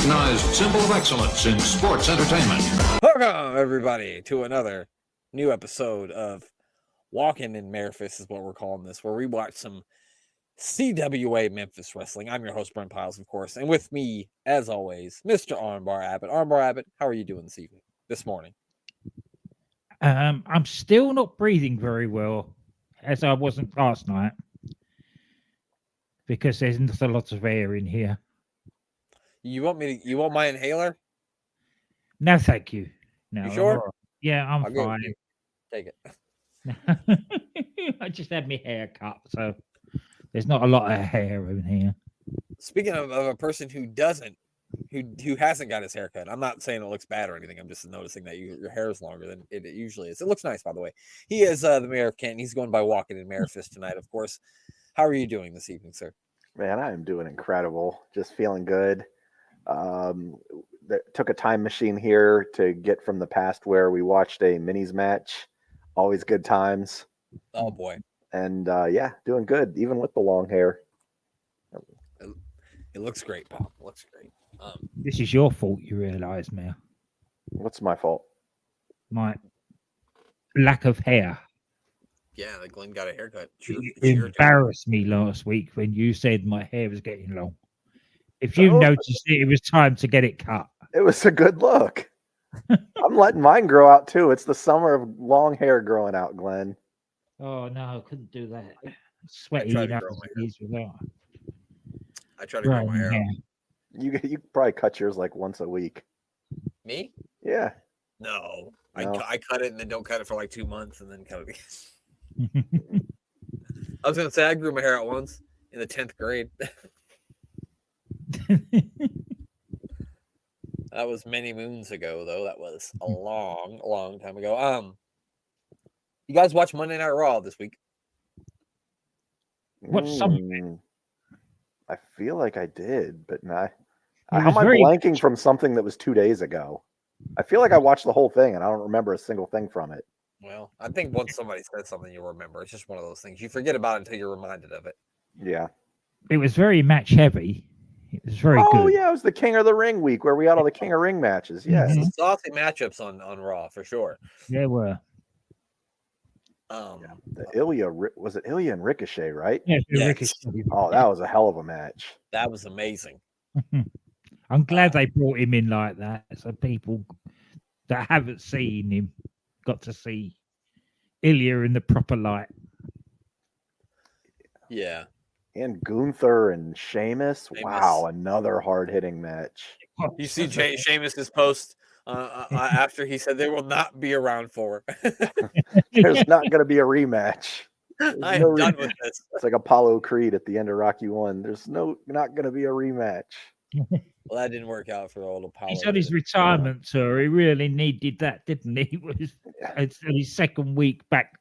recognized symbol of excellence in sports entertainment. Welcome, everybody, to another new episode of Walking in Mayor-phis is what we're calling this, where we watch some CWA Memphis wrestling. I'm your host, Brent Piles, of course, and with me, as always, Mr. Armbar Abbott. Armbar Abbott, how are you doing this morning? I'm still not breathing very well, as I wasn't last night, because there's not a lot of air in here. You want my inhaler? No, thank you. No, You sure? I'm all right. Yeah, I'm I'll give it to fine. you. Take it. I just had my hair cut, so there's not a lot of hair in here. Speaking of a person who hasn't got his hair cut, I'm not saying it looks bad or anything. I'm just noticing that your hair is longer than it usually is. It looks nice, by the way. He is the mayor of Canton. He's going by Walking in Mayor-phis tonight, of course. How are you doing this evening, sir? Man, I am doing incredible. Just feeling good. Took a time machine here to get from the past where we watched a minis match. Always good times. Oh boy. And yeah, doing good, even with the long hair. It looks great, Pop. It looks great. This is your fault, you realise, Mayor. What's my fault? My lack of hair. Yeah, like Glenn got a haircut. You embarrassed me last week when you said my hair was getting long. If you noticed it was time to get it cut. It was a good look. I'm letting mine grow out too. It's the summer of long hair growing out, Glenn. Oh no, I couldn't do that. Sweaty. I try to grow my hair. You probably cut yours like once a week. Me? Yeah. No. I cut it and then don't cut it for like 2 months and then cut it again. I was gonna say I grew my hair out once in the 10th grade. That was many moons ago, though. That was a long time ago. You guys watch Monday Night Raw this week? What some? I feel like I did, but not. It How was am I very- blanking from something that was 2 days ago? I feel like I watched the whole thing and I don't remember a single thing from it. Well, I think once somebody said something, you'll remember. It's just one of those things. You forget about it until you're reminded of it. Yeah. It was very match heavy. It was very good. Oh yeah, it was the King of the Ring week where we had all the King of Ring matches. Yes. Mhm. Saucy matchups on Raw for sure. There were. Yeah. The Ilya was it Ilya and Ricochet, right? Yeah, Yes. Ricochet. Oh, that was a hell of a match. That was amazing. I'm glad they brought him in like that, so people that haven't seen him got to see Ilya in the proper light. Yeah. And Gunther and Sheamus. Sheamus. Wow, another hard-hitting match. You see Sheamus's post after he said they will not be around for. There's not going to be a rematch. I no am done rematch. with this. It's like Apollo Creed at the end of Rocky 1. There's not going to be a rematch. Well, that didn't work out for old Apollo. He's on his retirement tour. He really needed that, didn't he? It's his second week back.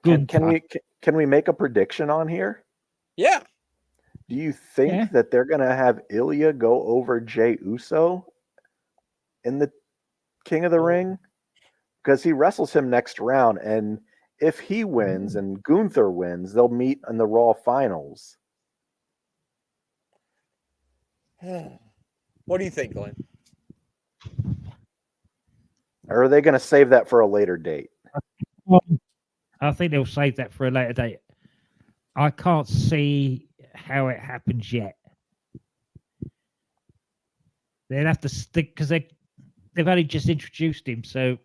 Can we make a prediction on here? Yeah. Do you think that they're going to have Ilya go over Jey Uso in the King of the Ring? Because he wrestles him next round, and if he wins and Gunther wins, they'll meet in the Raw finals. What do you think, Glenn? Or are they going to save that for a later date? I think they'll save that for a later date. I can't see how it happens yet. They'd have to stick because they've only just introduced him, so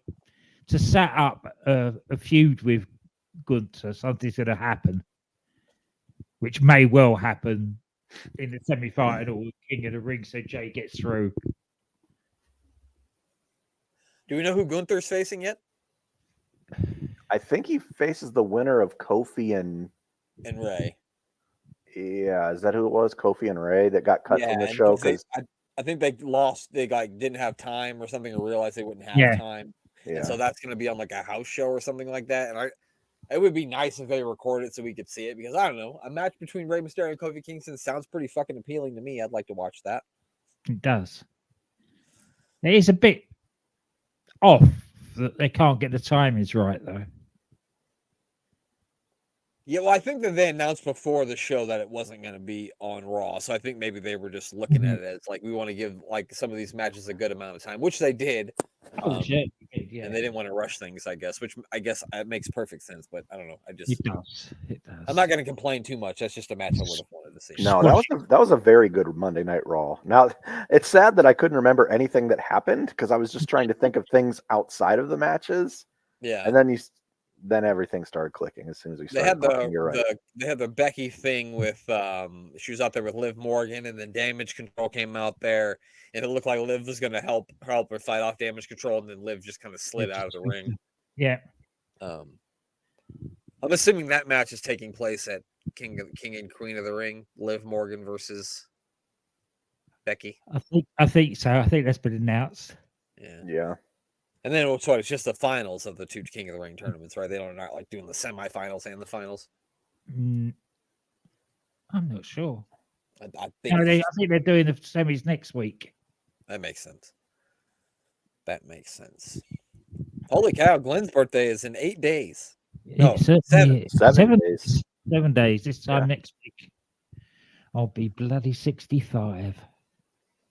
to set up a feud with Gunther, something's going to happen, which may well happen in the semi-final King of the Ring, so Jay gets through. Do we know who Gunther's facing yet? I think he faces the winner of Kofi and Ray. Yeah, is that who it was? Kofi and Ray that got cut from the show? Because I think they lost. They didn't have time or something, or realized they wouldn't have time. Yeah. And so that's going to be on like a house show or something like that. And it would be nice if they recorded it so we could see it, because I don't know, a match between Rey Mysterio and Kofi Kingston sounds pretty fucking appealing to me. I'd like to watch that. It does. It is a bit off that they can't get the timings right, though. Yeah, well, I think that they announced before the show that it wasn't going to be on Raw, so I think maybe they were just looking at it as like we want to give like some of these matches a good amount of time, which they did. Oh shit! Yeah, And they didn't want to rush things, I guess, which I guess it makes perfect sense. But I don't know. it does. It does. I'm not going to complain too much. That's just a match I would have wanted to see. No, that was a very good Monday Night Raw. Now, it's sad that I couldn't remember anything that happened because I was just trying to think of things outside of the matches. Yeah, and then everything started clicking as soon as we started. They had the Becky thing with she was out there with Liv Morgan, and then Damage Control came out there, and it looked like Liv was going to help her fight off Damage Control, and then Liv just kind of slid out of the ring. Yeah. I'm assuming that match is taking place at King and Queen of the Ring, Liv Morgan versus Becky. I think so. I think that's been announced. Yeah. And then it's just the finals of the two King of the Ring tournaments, right? They don't not like doing the semifinals and the finals. I'm not sure. I think they're doing the semis next week. That makes sense. Holy cow! Glenn's birthday is in 8 days. No, 7 days. 7 days. This time next week, I'll be bloody 65.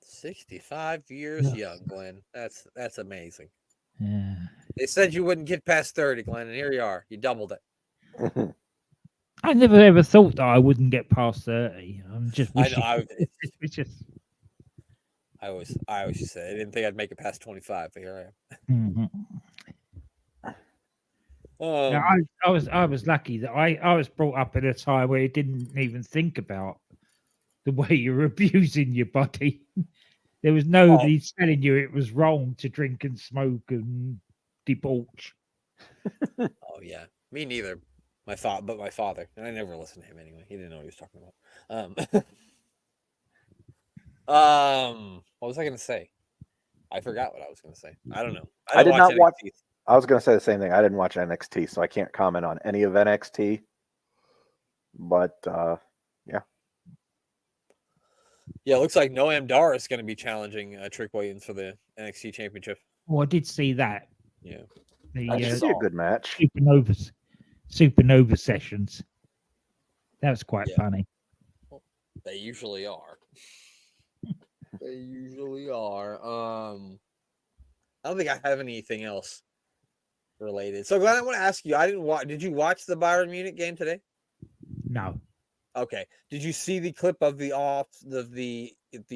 65 years young, Glenn. That's amazing. Yeah. They said you wouldn't get past 30, Glenn, and here you are. You doubled it. I never ever thought that I wouldn't get past 30. I'm just wishing. I always say I didn't think I'd make it past 25, but here I am. I was lucky that I was brought up at a time where you didn't even think about the way you're abusing your body. There was nobody telling you it was wrong to drink and smoke and debauch. Oh yeah, me neither. My father, and I never listened to him anyway. He didn't know what he was talking about. What was I going to say? I forgot what I was going to say. I don't know. I did not watch. I was going to say the same thing. I didn't watch NXT, so I can't comment on any of NXT. But yeah. Yeah, it looks like Noam Dar is going to be challenging Trick Williams for the NXT Championship. Oh, I did see that. Yeah. I did see a good match. Supernova sessions. That was quite funny. Well, they usually are. They usually are. I don't think I have anything else related. So, Glenn, I want to ask you. I didn't watch. Did you watch the Bayern Munich game today? No. Okay. Did you see the clip of the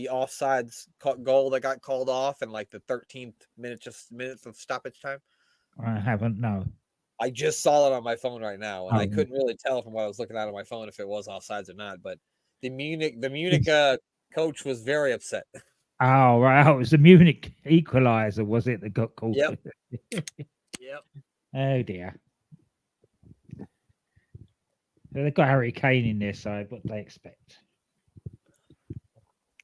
offsides goal that got called off in like the 13th minutes of stoppage time? I haven't. No. I just saw it on my phone right now, and I couldn't really tell from what I was looking at on my phone if it was offsides or not. But the Munich coach was very upset. Oh, right. Oh, it was the Munich equalizer, was it, that got called? Yep. Yep. Oh dear. They've got Harry Kane in their side. What do they expect?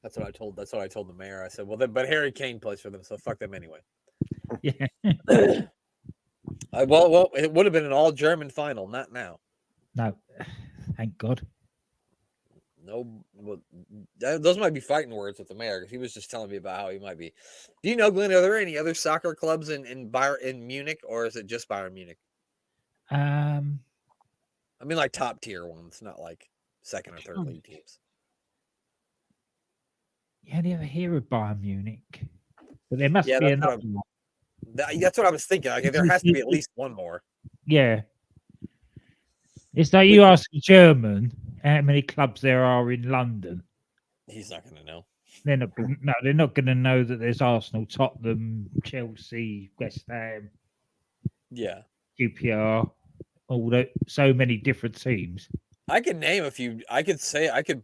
That's what I told the mayor. I said, well, but Harry Kane plays for them, so fuck them anyway. Yeah. Well, it would have been an all-German final, not now. No, thank God. No, well, those might be fighting words with the mayor because he was just telling me about how he might be. Do you know, Glenn? Are there any other soccer clubs in Munich, or is it just Bayern Munich? I mean, like top tier ones, not like second or third league teams. Yeah, do you ever hear of Bayern Munich? But there must be another one. That's what I was thinking. Like, there has to be at least one more. Yeah. It's like you ask a German how many clubs there are in London. He's not going to know. They're not going to know that there's Arsenal, Tottenham, Chelsea, West Ham. Yeah. QPR, so many different teams. I could name a few. I could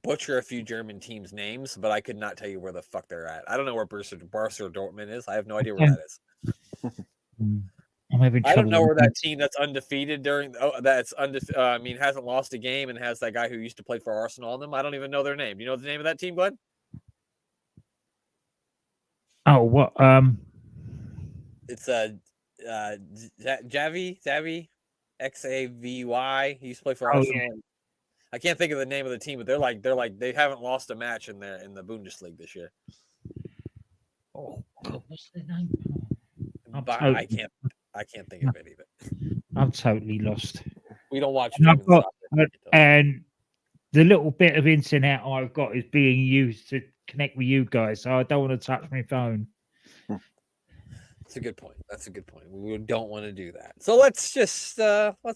butcher a few German teams' names, but I could not tell you where the fuck they're at. I don't know where Borussia Dortmund is. I have no idea where that is. I'm having trouble. I don't know where that team that's undefeated hasn't lost a game and has that guy who used to play for Arsenal on them. I don't even know their name. Do you know the name of that team, Glenn? Oh, what? It's Xavi Xavy. He used to play for Arsenal. Yeah. I can't think of the name of the team, but they haven't lost a match in the Bundesliga this year. Oh God, what's their name? I can't think of it either. I'm totally lost. We don't watch. And the little bit of internet I've got is being used to connect with you guys, so I don't want to touch my phone. That's a good point. That's a good point. We don't want to do that. So let's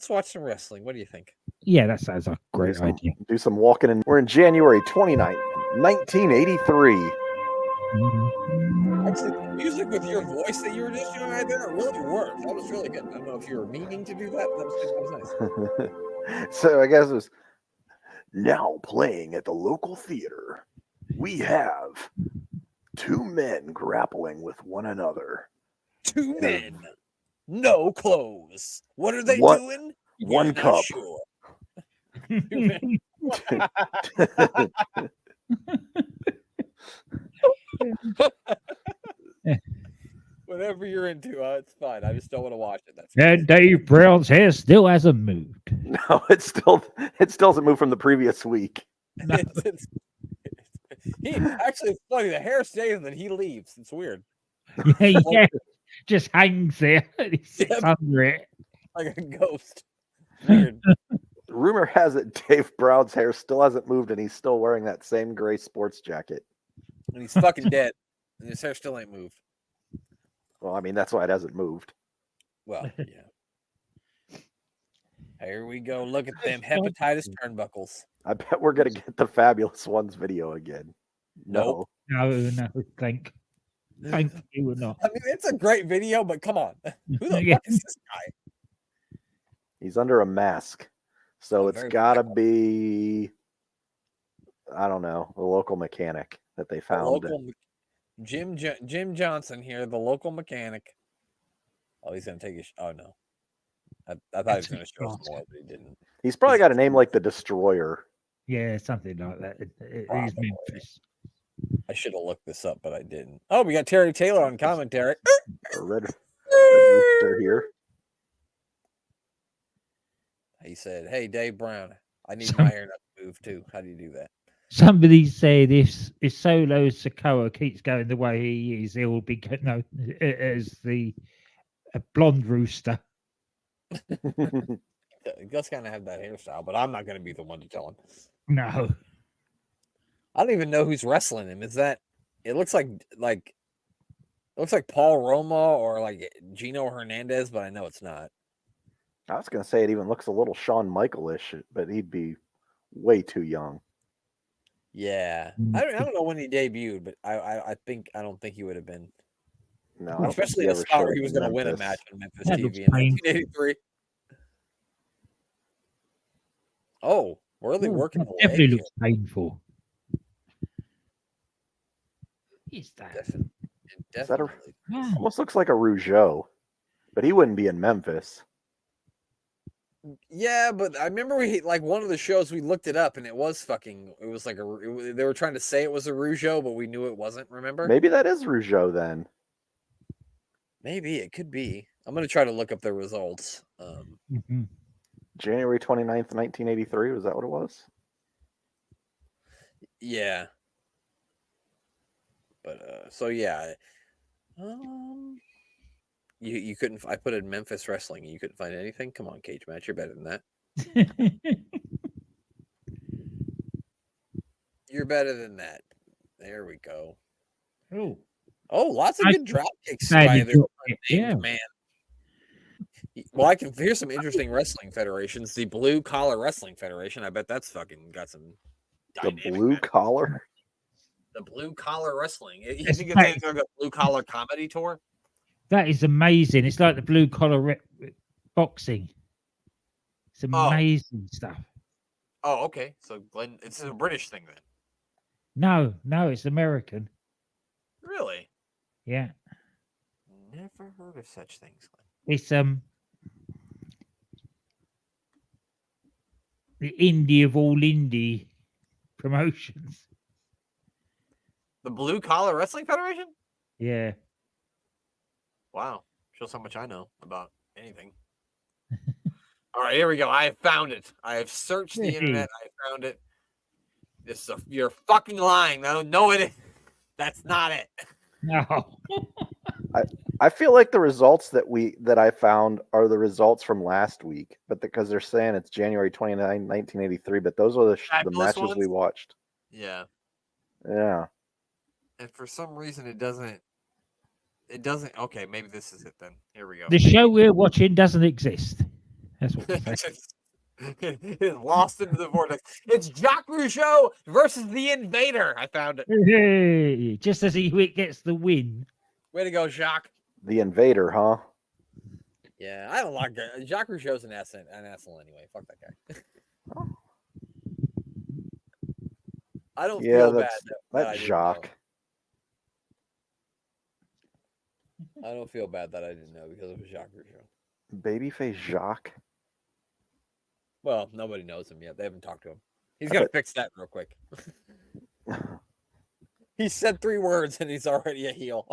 watch some wrestling. What do you think? Yeah, that sounds like a great idea. Do some walking, and we're in January 29th, 1983. Actually, the music with your voice that you were just doing right there, it really worked. That was really good. I don't know if you were meaning to do that, but that was nice. So I guess it was now playing at the local theater. We have two men grappling with one another. Two men, no clothes. What are they doing? One cup. Sure. Whatever you're into, it's fine. I just don't want to watch it. That's and Dave Brown's hair still hasn't moved. No, it still hasn't moved from the previous week. No. Actually, it's funny. The hair stays, and he leaves. It's weird. Yeah, just hangs there. He sits under it like a ghost. Weird. Rumor has it Dave Brown's hair still hasn't moved, and he's still wearing that same gray sports jacket. And he's fucking dead, and his hair still ain't moved. Well, I mean, that's why it hasn't moved. Well, yeah. Here we go. Look at them hepatitis turnbuckles. I bet we're gonna get the Fabulous Ones video again. No. No, thank you or not. I mean, it's a great video, but come on. Who the fuck is this guy? He's under a mask. So it's gotta be, I don't know, the local mechanic that they found. Jim Johnson here, the local mechanic. Oh, he's gonna take his. Oh no, I thought he was gonna show us more, but he didn't. He's probably got a name like the Destroyer. Yeah, something like that. It is Memphis. I should have looked this up, but I didn't. Oh, we got Terry Taylor on commentary. A red rooster here. He said, "Hey, Dave Brown, I need my hair not to move too. How do you do that?" Somebody said if Solo Sikoa keeps going the way he is, he will be known as the blonde rooster. He does kind of have that hairstyle, but I'm not going to be the one to tell him. No, I don't even know who's wrestling him. Is that? It looks like Paul Roma or like Gino Hernandez, but I know it's not. I was going to say it even looks a little Shawn Michael-ish, but he'd be way too young. Yeah, I don't know when he debuted, but I don't think he would have been. No, especially the spot where he was going to win a match on Memphis TV in 1983. Oh, really working the leg? Definitely looks painful. Is that? Definitely. Almost looks like a Rougeau, but he wouldn't be in Memphis. Yeah, but I remember one of the shows we looked it up and it was like they were trying to say it was a Rougeau, but we knew it wasn't. Remember? Maybe that is Rougeau then. Maybe it could be. I'm gonna try to look up the results. January 29th, 1983. Was that what it was? Yeah. But so yeah. You couldn't. I put in Memphis wrestling. And you couldn't find anything. Come on, Cage Match. You're better than that. You're better than that. There we go. Oh, lots of good drop kicks by the man. Well, here's some interesting wrestling federations. The Blue Collar Wrestling Federation. I bet that's fucking got some. The Blue Collar. The Blue Collar Wrestling. You think it's like a Blue Collar Comedy Tour? That is amazing. It's like the blue collar boxing. It's amazing stuff. Oh, okay. So Glenn, it's a British thing then. No, it's American. Really? Yeah. Never heard of such things, Glenn. It's the indie of all indie promotions. The Blue Collar Wrestling Federation? Yeah. Wow. Shows how much I know about anything. All right, here we go. I have found it. I have searched the internet. I found it. You're fucking lying. No, it. That's not it. No. I feel like the results that I found are the results from last week, but because they're saying it's January 29, 1983, but those are the Fabulous matches we ones? watched. Yeah. Yeah. And for some reason it doesn't. Okay, maybe this is it then. Here we go. The show we're watching doesn't exist. That's what we're saying. It's lost into the vortex. It's Jacques Rougeau versus the Invader. I found it. Hey, just as he gets the win. Way to go, Jacques. The Invader, huh? Yeah, I don't like Jacques Rougeau's an asshole anyway. Fuck that guy. I don't feel bad. That's Jacques. I don't feel bad that I didn't know because it was Jacques Rougeau. Babyface Jacques. Well, nobody knows him yet. They haven't talked to him. He's got to fix that real quick. He said 3 words and he's already a heel.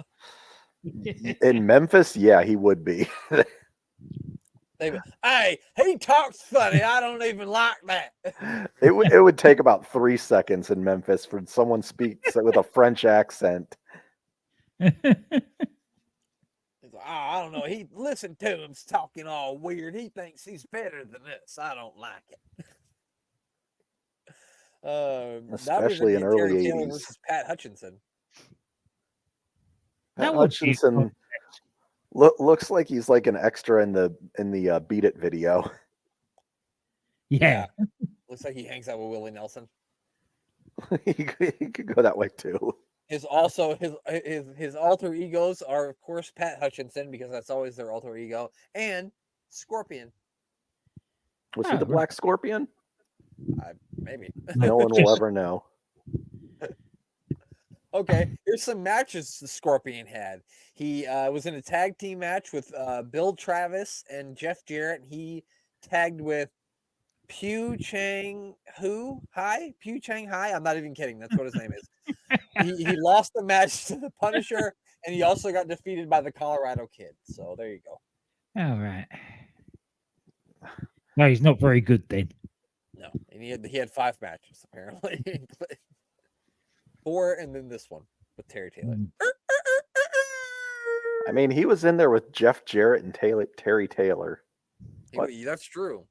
In Memphis, yeah, he would be. Hey, he talks funny. I don't even like that. It would take about 3 seconds in Memphis for someone speaks with a French accent. I don't know. He listened to him talking all weird. He thinks he's better than us. I don't like it. Especially in early Terry 80s. Taylor versus Pat Hutchinson. Pat Hutchinson looks like he's like an extra in the Beat It video. Yeah. Looks like he hangs out with Willie Nelson. he could go that way too. His alter egos are of course Pat Hutchinson because that's always their alter ego, and Scorpion. Was he the Black Scorpion? Maybe. No one will ever know. Okay, here's some matches the Scorpion had. He was in a tag team match with Bill Travis and Jeff Jarrett. He tagged with Pew Chang Hai. I'm not even kidding. That's what his name is. He lost the match to the Punisher, and he also got defeated by the Colorado Kid. So there you go. All right. No, he's not very good then. No, and he had 5 matches apparently. 4, and then this one with Terry Taylor. I mean, he was in there with Jeff Jarrett and Terry Taylor. That's true.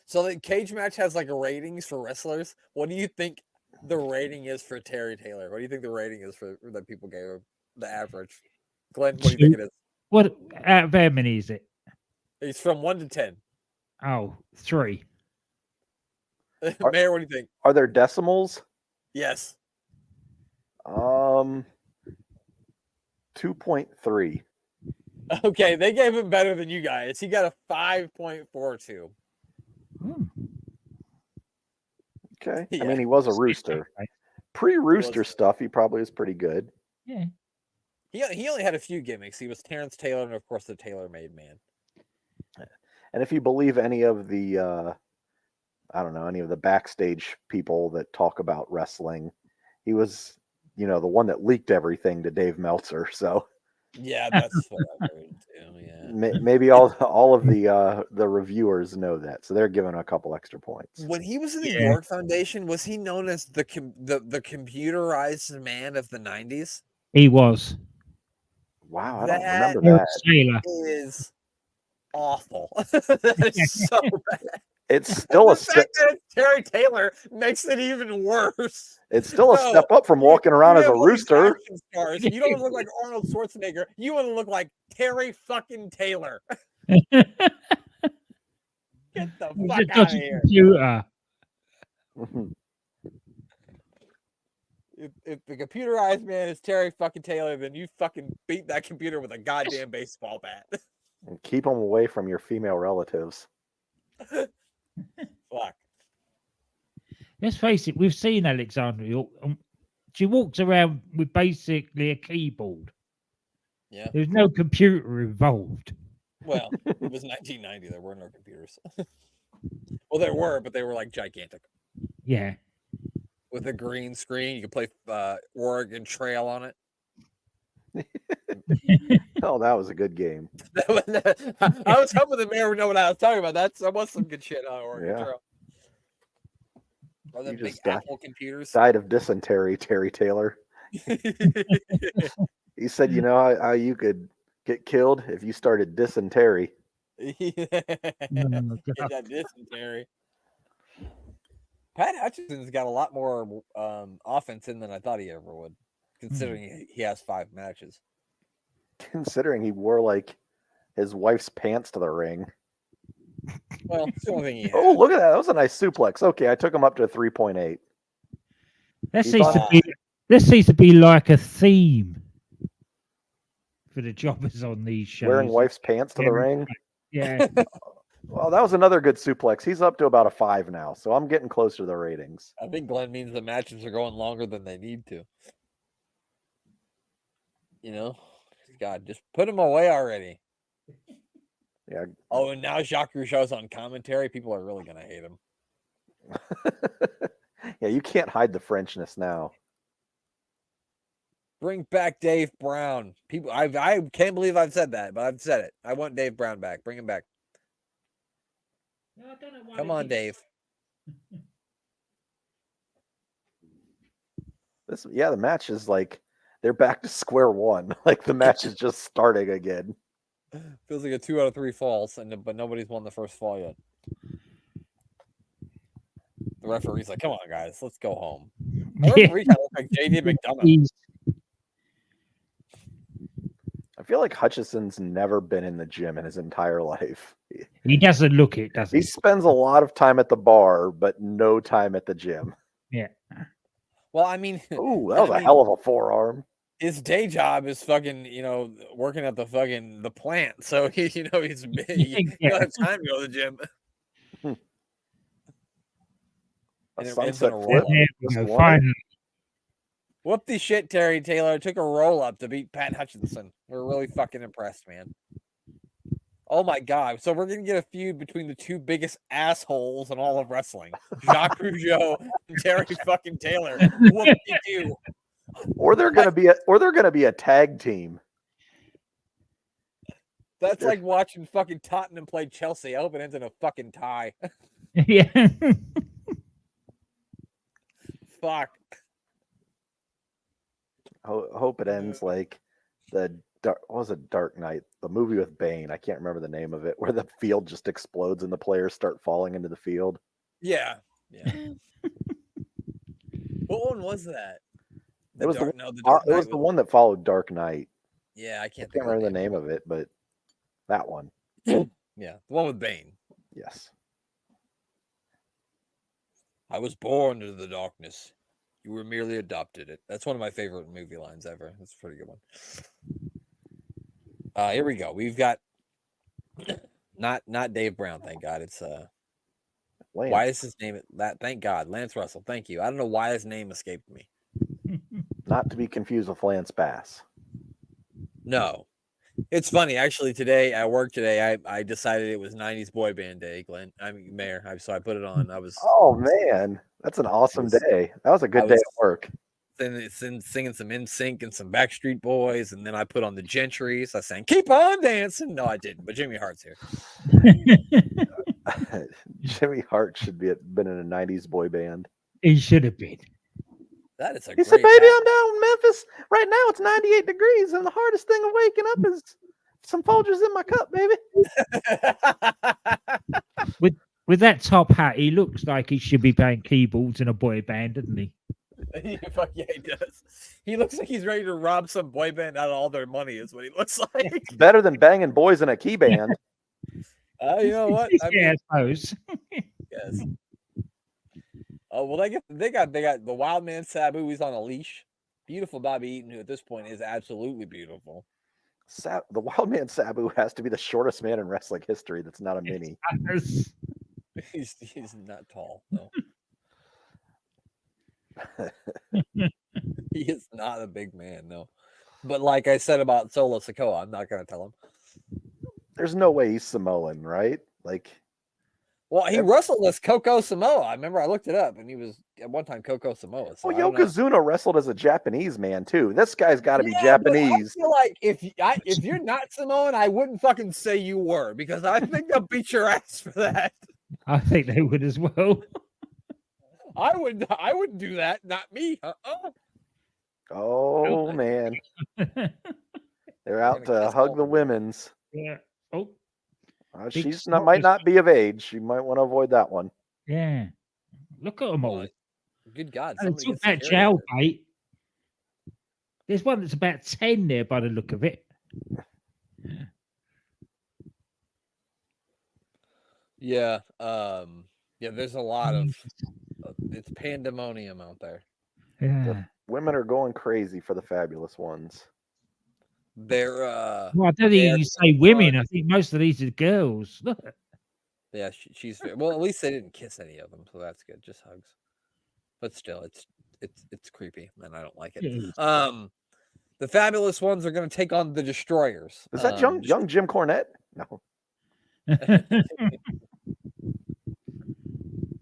So the cage match has like ratings for wrestlers. What do you think the rating is for Terry Taylor? What do you think the rating is for that people gave him? The average. Glenn, what do you think it is? What out of how many is it? It's from 1 to 10. Oh, 3. Mayor, what do you think? Are there decimals? Yes. 2.3. Okay, they gave him better than you guys. He got a 5.42. Okay. Yeah. I mean, he was a rooster. Pre-rooster stuff, he probably is pretty good. Yeah. He only had a few gimmicks. He was Terrence Taylor and, of course, the Tailor-Made Man. And if you believe any of the, any of the backstage people that talk about wrestling, he was, the one that leaked everything to Dave Meltzer. So yeah, that's what I heard too. Yeah. Maybe all of the reviewers know that, so they're giving a couple extra points. When he was in the York Foundation, was he known as the computerized man of the 90s? He was. Wow, I don't remember that. Taylor is awful. That is so bad. It's still a step. Terry Taylor makes it even worse. It's still a step up from walking around as a rooster. Stars. You don't look like Arnold Schwarzenegger. You want to look like Terry fucking Taylor. Get the fuck out of here. Computer. If the computerized man is Terry fucking Taylor, then you fucking beat that computer with a goddamn baseball bat. And keep them away from your female relatives. Fuck. Let's face it, we've seen Alexandra York. She walks around with basically a keyboard. Yeah. There's no computer involved. Well, it was 1990. There were no computers. Well, there were, but they were like gigantic. Yeah. With a green screen, you could play Oregon Trail on it. Oh, that was a good game. I was hoping the mayor would know what I was talking about. That was some good shit on Oregon Trail. Or the big Apple computers. Died of dysentery, Terry Taylor. He said, "You know how you could get killed if you started dysentery." Get that dysentery. Pat Hutchinson's got a lot more offense in than I thought he ever would, considering he has 5 matches. Considering he wore like his wife's pants to the ring. Well, it's the only thing he had. Oh, look at that! That was a nice suplex. Okay, I took him up to 3.8. This seems to be like a theme for the jobbers on these shows. Wearing wife's pants to the ring. Yeah. Well, that was another good suplex. He's up to about a 5 now, so I'm getting closer to the ratings. I think Glenn means the matches are going longer than they need to. You know, God, just put him away already. Yeah. Oh, and now Jacques Rougeau's on commentary. People are really gonna hate him. Yeah, you can't hide the Frenchness now. Bring back Dave Brown. People, I can't believe I've said that, but I've said it. I want Dave Brown back. Bring him back. No, I don't know why Come on, Dave. The match is like they're back to square one. Like the match is just starting again. Feels like a 2 out of 3 falls, but nobody's won the first fall yet. The referee's like, "Come on, guys, let's go home." The referee kind of looks like JD McDonough. I feel like Hutchison's never been in the gym in his entire life. He doesn't look it, does he? He spends a lot of time at the bar, but no time at the gym. Yeah. Well, I mean, ooh, that was a hell of a forearm. His day job is fucking, working at the plant. So he don't have time to go to the gym. A sunset flip. Finally. Whoop-de shit, Terry Taylor took a roll up to beat Pat Hutchinson. We're really fucking impressed, man. Oh my God. So we're going to get a feud between the 2 biggest assholes in all of wrestling. Jacques Rougeau and Terry fucking Taylor. Whoop-de-doo. Or they're going to be a tag team. That's like watching fucking Tottenham play Chelsea. I hope it ends in a fucking tie. Yeah. Fuck. Hope it ends like what was it, Dark Knight, the movie with Bane. I can't remember the name of it, where the field just explodes and the players start falling into the field. Yeah. What one was that? It was the one that followed Dark Knight. Yeah, I can't remember the name of it, but that one. Yeah, the one with Bane. Yes. I was born into the darkness. You were merely adopted it. That's one of my favorite movie lines ever. That's a pretty good one. Here we go. We've got not Dave Brown, thank God. It's Lance. Why is his name that? Thank God, Lance Russell. Thank you. I don't know why his name escaped me. Not to be confused with Lance Bass. No. It's funny, actually. Today at work I decided it was 90s boy band day, Glenn. Mayor. So I put it on. Oh man, that's an awesome day. That was a good day at work. Singing some NSYNC and some Backstreet Boys, and then I put on the Gentrys. I sang "Keep on Dancing." No, I didn't, but Jimmy Hart's here. Jimmy Hart should been in a 90s boy band. He should have been. That is a He great said, "Baby, hat. I'm down in Memphis right now. It's 98 degrees, and the hardest thing of waking up is some Folgers in my cup, baby." With that top hat, he looks like he should be playing keyboards in a boy band, doesn't he? Fuck yeah, he does. He looks like he's ready to rob some boy band out of all their money. Is what he looks like. It's better than banging boys in a key band. You know what? I suppose. Yes. Oh well, they got the Wild Man Sabu. He's on a leash. Beautiful Bobby Eaton, who at this point is absolutely beautiful. The Wild Man Sabu has to be the shortest man in wrestling history. That's not a mini. He's not tall. No. He is not a big man, no. But like I said about Solo Sikoa, I'm not going to tell him. There's no way he's Samoan, right? Well, he wrestled as Coco Samoa. I remember I looked it up, and he was at one time Coco Samoa. So well, Yokozuna wrestled as a Japanese man too. This guy's got to be Japanese. I feel like if you're not Samoan, I wouldn't fucking say you were, because I think they'll beat your ass for that. I think they would as well. I wouldn't do that. Not me. Oh man, they're out gonna to kiss hug all the of them. women's. Yeah. Oh, She's snot might was- not be of age. You might want to avoid that one. yeah. Look at them all. Well, good God, And somebody talk gets about security. jailbait. There's one that's about 10 there by the look of it. Yeah. Yeah, there's a lot of it's pandemonium out there. Yeah. Women are going crazy for the fabulous ones. They're Well, I don't they think are you say taking women. charge. I think most of these are girls. Look. Yeah, she's well. At least they didn't kiss any of them, so that's good. Just hugs. But still, it's creepy, and I don't like it. It is. The fabulous ones are going to take on the destroyers. Is that young Jim Cornette? No.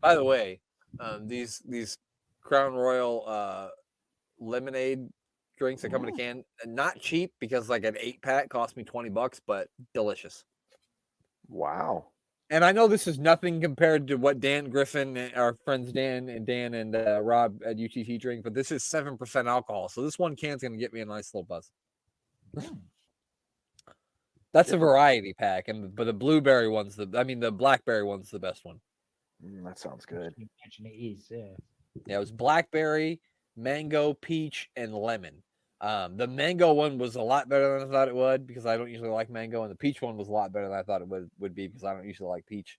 By the way, these Crown Royal lemonade drinks that come in a can, not cheap because like an 8-pack cost me $20, but delicious. Wow. And I know this is nothing compared to what Dan Griffin, our friends Dan and Rob at UTT drink, but this is 7% alcohol. So this one can's going to get me a nice little buzz. That's a variety pack, but the blueberry one's the blackberry one's the best one. That sounds good. Imagine it is. Yeah. Yeah, it was blackberry, mango, peach, and lemon. The mango one was a lot better than I thought it would because I don't usually like mango, and the peach one was a lot better than I thought it would be because I don't usually like peach.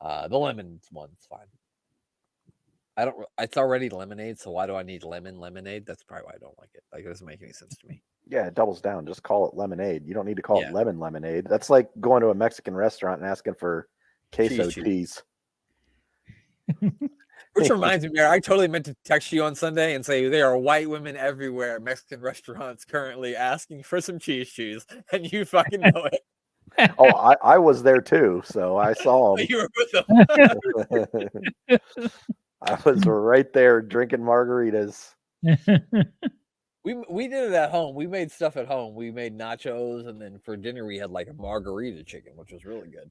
The lemon one's fine. It's already lemonade, so why do I need lemonade? That's probably why I don't like it. Like, it doesn't make any sense to me. Yeah, it doubles down. Just call it lemonade. You don't need to call it lemon lemonade. That's like going to a Mexican restaurant and asking for queso cheese. Which reminds me, Mayor, I totally meant to text you on Sunday and say there are white women everywhere at Mexican restaurants currently asking for some cheese, and you fucking know it. Oh, I was there too, so I saw them. You were with them. I was right there drinking margaritas. We did it at home. We made stuff at home. We made nachos, and then for dinner we had like a margarita chicken, which was really good.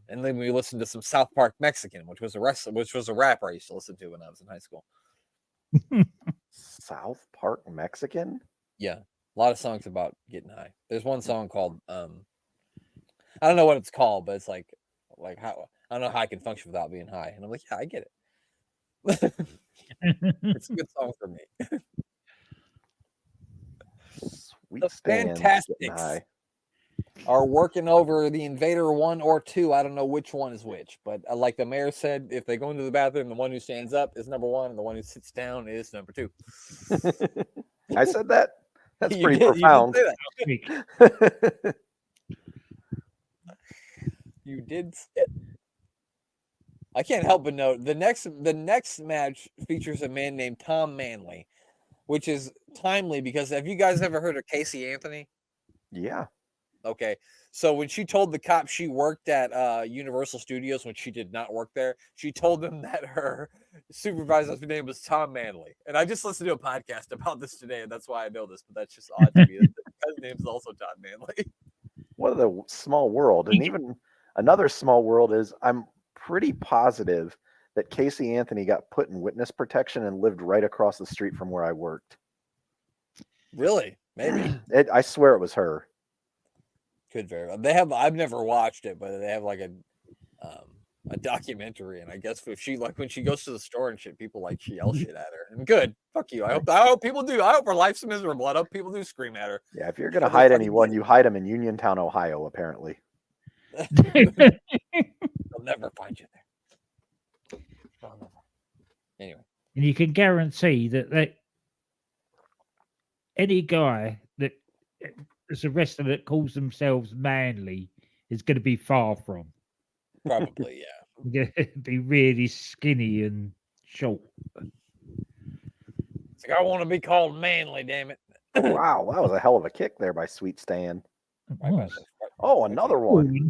And then we listened to some South Park Mexican, which was a rapper I used to listen to when I was in high school. South Park Mexican? Yeah, a lot of songs about getting high. There's one song called I don't know what it's called, but it's like how I don't know how I can function without being high. And I'm like, yeah, I get it. It's a good song for me. Sweet The Stan Fantastics getting high. are working over the Invader 1 or 2. I don't know which one is which, but like the mayor said, if they go into the bathroom, the one who stands up is number 1, and the one who sits down is number 2. I said that? That's You pretty did- profound. You did, say that. You did say it. I can't help but note the next match features a man named Tom Manley, which is timely because have you guys ever heard of Casey Anthony? Yeah. Okay, so when she told the cops she worked at Universal Studios when she did not work there, she told them that her supervisor's name was Tom Manley. And I just listened to a podcast about this today, and that's why I know this. But that's just odd to me. His name's also Tom Manley. What a small world. And even another small world is I'm pretty positive that Casey Anthony got put in witness protection and lived right across the street from where I worked. Really? Maybe. I swear it was her. Could very well. They have. I've never watched it, but they have like a documentary, and I guess if she like when she goes to the store and shit, people like she yell shit at her. And good, fuck you. I hope people do. I hope her life's miserable. I hope people do scream at her. Yeah, if you're gonna hide anyone, you hide them in Uniontown, Ohio. Apparently, They'll never find you there. Anyway, and you can guarantee that any guy that is a wrestler that calls themselves manly is going to be far from. probably yeah. Going to be really skinny and short. It's like I want to be called manly. Damn it! wow, that was a hell of a kick there by Sweet Stan. Right by the- Oh, another one.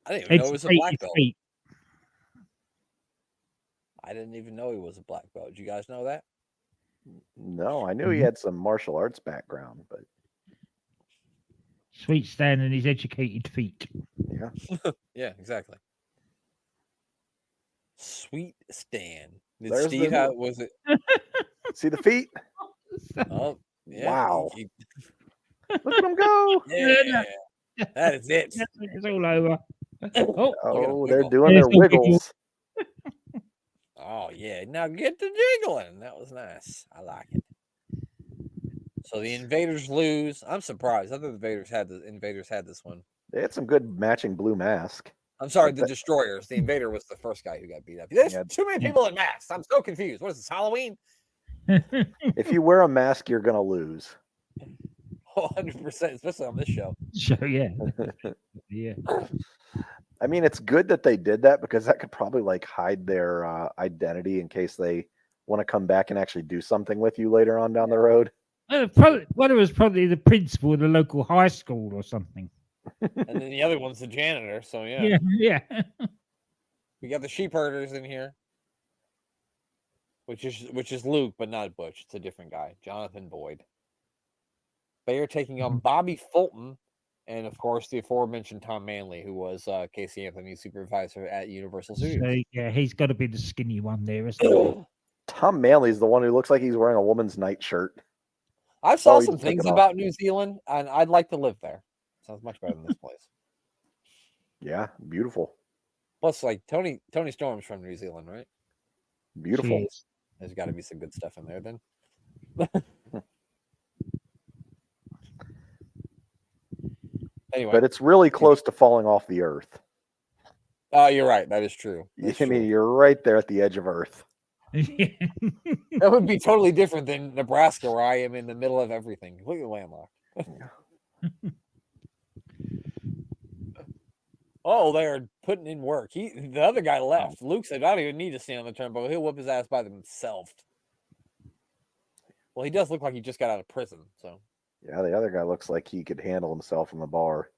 I didn't even know it was a Educated black belt. feet. I didn't even know he was a black belt. Did you guys know that? No, I knew he had some martial arts background, but Sweet Stan and his educated feet. yeah. Yeah, exactly. Sweet Stan. Did There's Steve the- have was it? See the feet? Oh, yeah. Wow. Look at him go. Yeah. That is it. It's all over. Oh, Oh, at they're him doing There's their no wiggle. wiggles. Oh, yeah. Now get the jiggling. That was nice. I like it. So the Invaders lose. I'm surprised. I thought the Invaders had this one. They had some good matching blue mask. I'm sorry, Like the that- Destroyers. The Invader was the first guy who got beat up. There's Yeah. too many people in masks. I'm so confused. What is this, Halloween? If you wear a mask, you're gonna lose. 100%, especially on this show. So yeah. Yeah. I mean, it's good that they did that because that could probably like hide their identity in case they want to come back and actually do something with you later on down the road. Probably, one of us probably the principal of the local high school or something. And then the other one's the janitor. So Yeah, yeah. we got the sheep herders in here, which is Luke, but not Butch. It's a different guy, Jonathan Boyd. They are taking on Bobby Fulton, and of course the aforementioned Tom Manley, who was Casey Anthony's supervisor at Universal Studios. So yeah, he's got to be the skinny one there, isn't he? Tom Manley's the one who looks like he's wearing a woman's nightshirt. I saw he some just took things it off. about New Zealand, and I'd like to live there. Sounds much better than this place. Yeah, beautiful. Plus, like Tony Storm's from New Zealand, right? Beautiful. She is. There's got to be some good stuff in there then. Anyway, But it's really close to falling off the earth. oh, you're right. That is true. That's I mean, true. you're right there at the edge of Earth. That would be totally different than Nebraska, where I am in the middle of everything. Completely landlocked. Oh, they're putting in work. The other guy left. Luke said, I don't even need to stand on the turnbuckle. He'll whip his ass by himself. Well, he does look like he just got out of prison, so Yeah, the other guy looks like he could handle himself in the bar.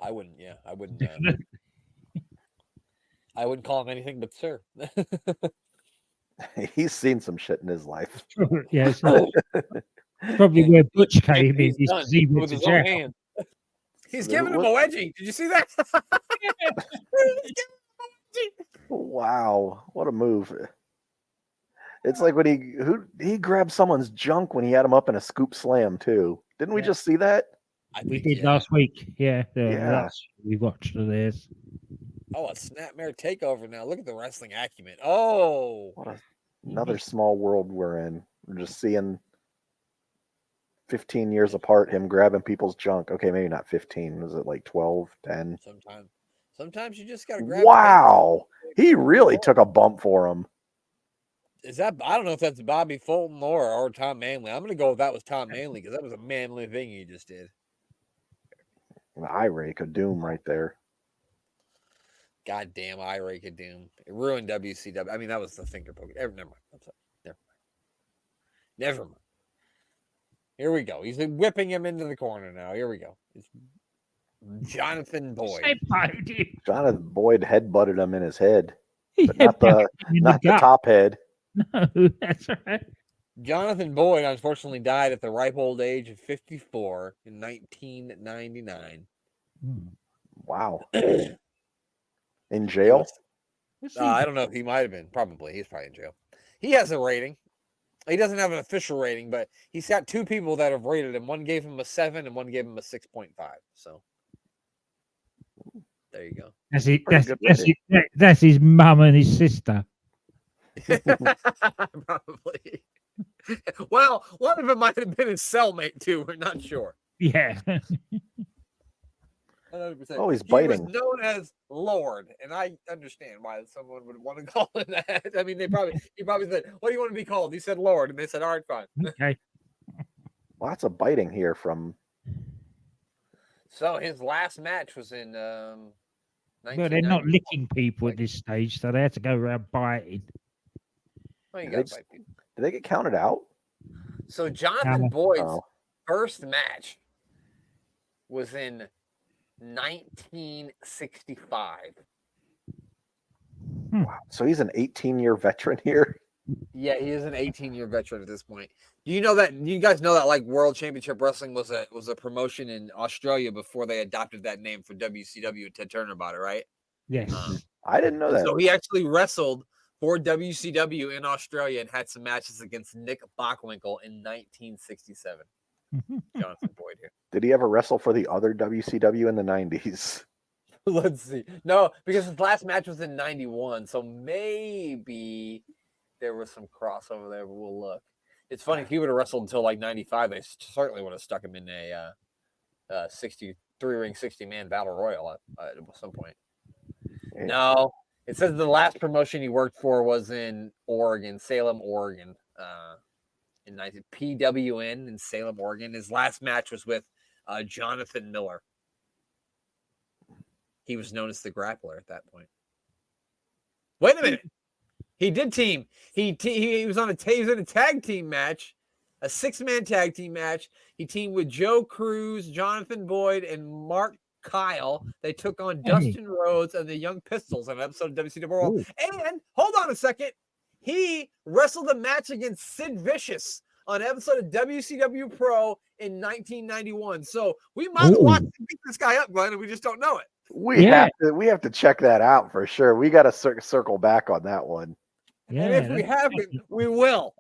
I wouldn't. Yeah, I wouldn't. I wouldn't call him anything but sir. He's seen some shit in his life. Yeah, so probably where Butch came in. He's is done 'cause he went with to his own jail. hand. He's giving him a wedgie. Did you see that? Wow, what a move! It's like when he grabbed someone's junk when he had him up in a scoop slam too. Didn't we Yeah. just see that? We did last week. Yeah, Yeah. that's we watched of theirs. Oh, a snapmare takeover now. Look at the wrestling acumen. Oh, Another small world we're in. We're just seeing 15 years apart, him grabbing people's junk. Okay, maybe not 15. Was it like 12, 10? sometimes you just gotta grab. Wow, he really took a bump for him. Is that? I don't know if that's Bobby Fulton or Tom Manley. I'm gonna go with that was Tom Manley because that was a manly thing he just did. An eye rake of doom right there. Goddamn eye rake of doom. It ruined WCW. I mean, that was the finger poke. Never mind. I'm sorry. Never mind. Here we go. He's whipping him into the corner now. Here we go. It's Jonathan Boyd. Jonathan Boyd headbutted him in his head, He but not headbutted the him in not the gut. top head. No, that's right. Jonathan Boyd unfortunately died at the ripe old age of 54 in 1999. Wow. In jail? I don't know if he might have been. Probably. He's probably in jail. He has a rating. He doesn't have an official rating, but he's got two people that have rated him. One gave him a 7 and one gave him a 6.5. So there you go. That's his mum and his sister. Probably. Well, one of them might have been his cellmate too. We're not sure. Yeah. 100%. Oh, he's He biting. was known as Lord, and I understand why someone would want to call him that. I mean, he probably said, "What do you want to be called?" He said Lord, and they said, "All right, fine." Okay. Lots of biting here from. So his last match was in. Well, they're not licking people at this stage, so they had to go around biting. Well, you Did gotta bite people. they get counted out? So Jonathan Boyd's Oh. first match was in 1965. Wow. So he's an 18-year veteran here. Yeah, he is an 18-year veteran at this point. Do you know that? You guys know that like World Championship Wrestling was a promotion in Australia before they adopted that name for WCW. Ted Turner bought it, right? Yes. I didn't know that. So he actually wrestled for WCW in Australia and had some matches against Nick Bockwinkel in 1967. Jonathan Boyd here. Did he ever wrestle for the other WCW in the 90s? Let's see. No, because his last match was in 91, so maybe there was some crossover there, but we'll look. It's funny, if he would have wrestled until like 95, they certainly would have stuck him in a 63-ring, 60-man battle royal at some point. Yeah. No, it says the last promotion he worked for was in Oregon, Salem, Oregon, in PWN in Salem, Oregon. His last match was with Jonathan Miller. He was known as the Grappler at that point. Wait a minute. He did team. He was on a tag team match, a 6-man tag team match. He teamed with Joe Cruz, Jonathan Boyd, and Mark Kyle. They took on Dustin Rhodes and the Young Pistols on an episode of WCW World. And hold on a second. He wrestled a match against Sid Vicious on an episode of WCW Pro in 1991. So we might want to beat this guy up, Glenn, and we just don't know it. We have to check that out for sure. We got to circle back on that one. Yeah, and if we haven't, we will.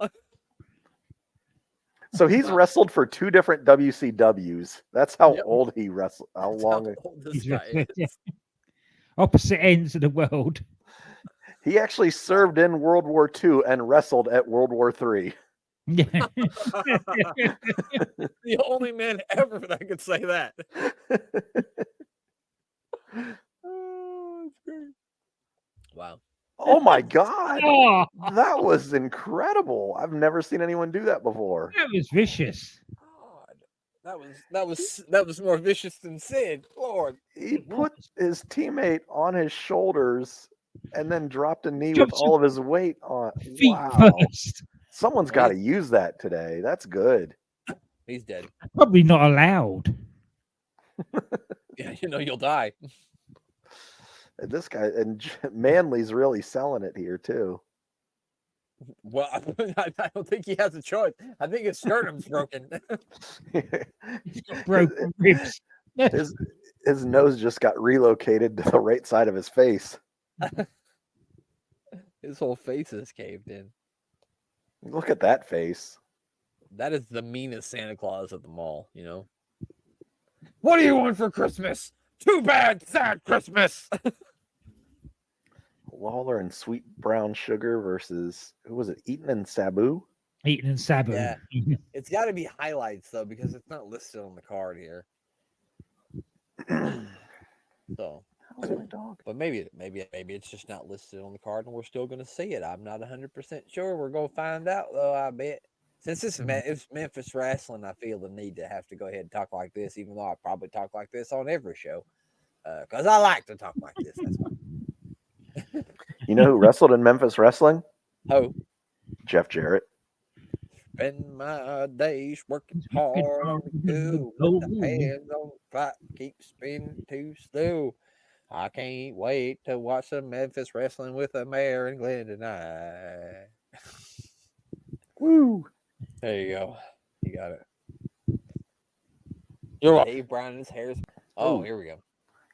So he's wrestled for 2 different WCWs. That's how old he wrestled. How long? This guy is. Opposite ends of the world. He actually served in World War II and wrestled at World War III. Yeah. The only man ever that could say that. Oh, that's great. Wow. Oh my God. Oh, That was incredible. I've never seen anyone do that before. that was vicious. God. That was more vicious than Sid. Lord. He put his teammate on his shoulders and then dropped a knee with all of his weight on. Feet Wow. first. Someone's got to use that today. That's good. He's dead. Probably not allowed. Yeah, you'll die. And this guy and Manly's really selling it here too. Well, I don't think he has a choice. I think his sternum's broken. He's got broken ribs. His nose just got relocated to the right side of his face. His whole face is caved in. Look at that face. That is the meanest Santa Claus at the mall, What do you want for Christmas? Too bad, sad Christmas. Lawler and Sweet Brown Sugar versus, who was it? Eaton and Sabu? Eaton and Sabu. Yeah. It's got to be highlights, though, because it's not listed on the card here. So, How's my dog? but maybe it's just not listed on the card, and we're still going to see it. I'm not 100% sure. We're going to find out, though, I bet. Since it's Memphis wrestling, I feel the need to have to go ahead and talk like this, even though I probably talk like this on every show, because I like to talk like this. That's why. You know who wrestled in Memphis wrestling? Oh, Jeff Jarrett. spend my days working hard on the go, with the hands on the clock, keep spinning too slow. I can't wait to watch some Memphis wrestling with the mayor and Glenn tonight. Woo! There you go. You got it. You're welcome. Dave Brown and his hair's. Oh, here we go.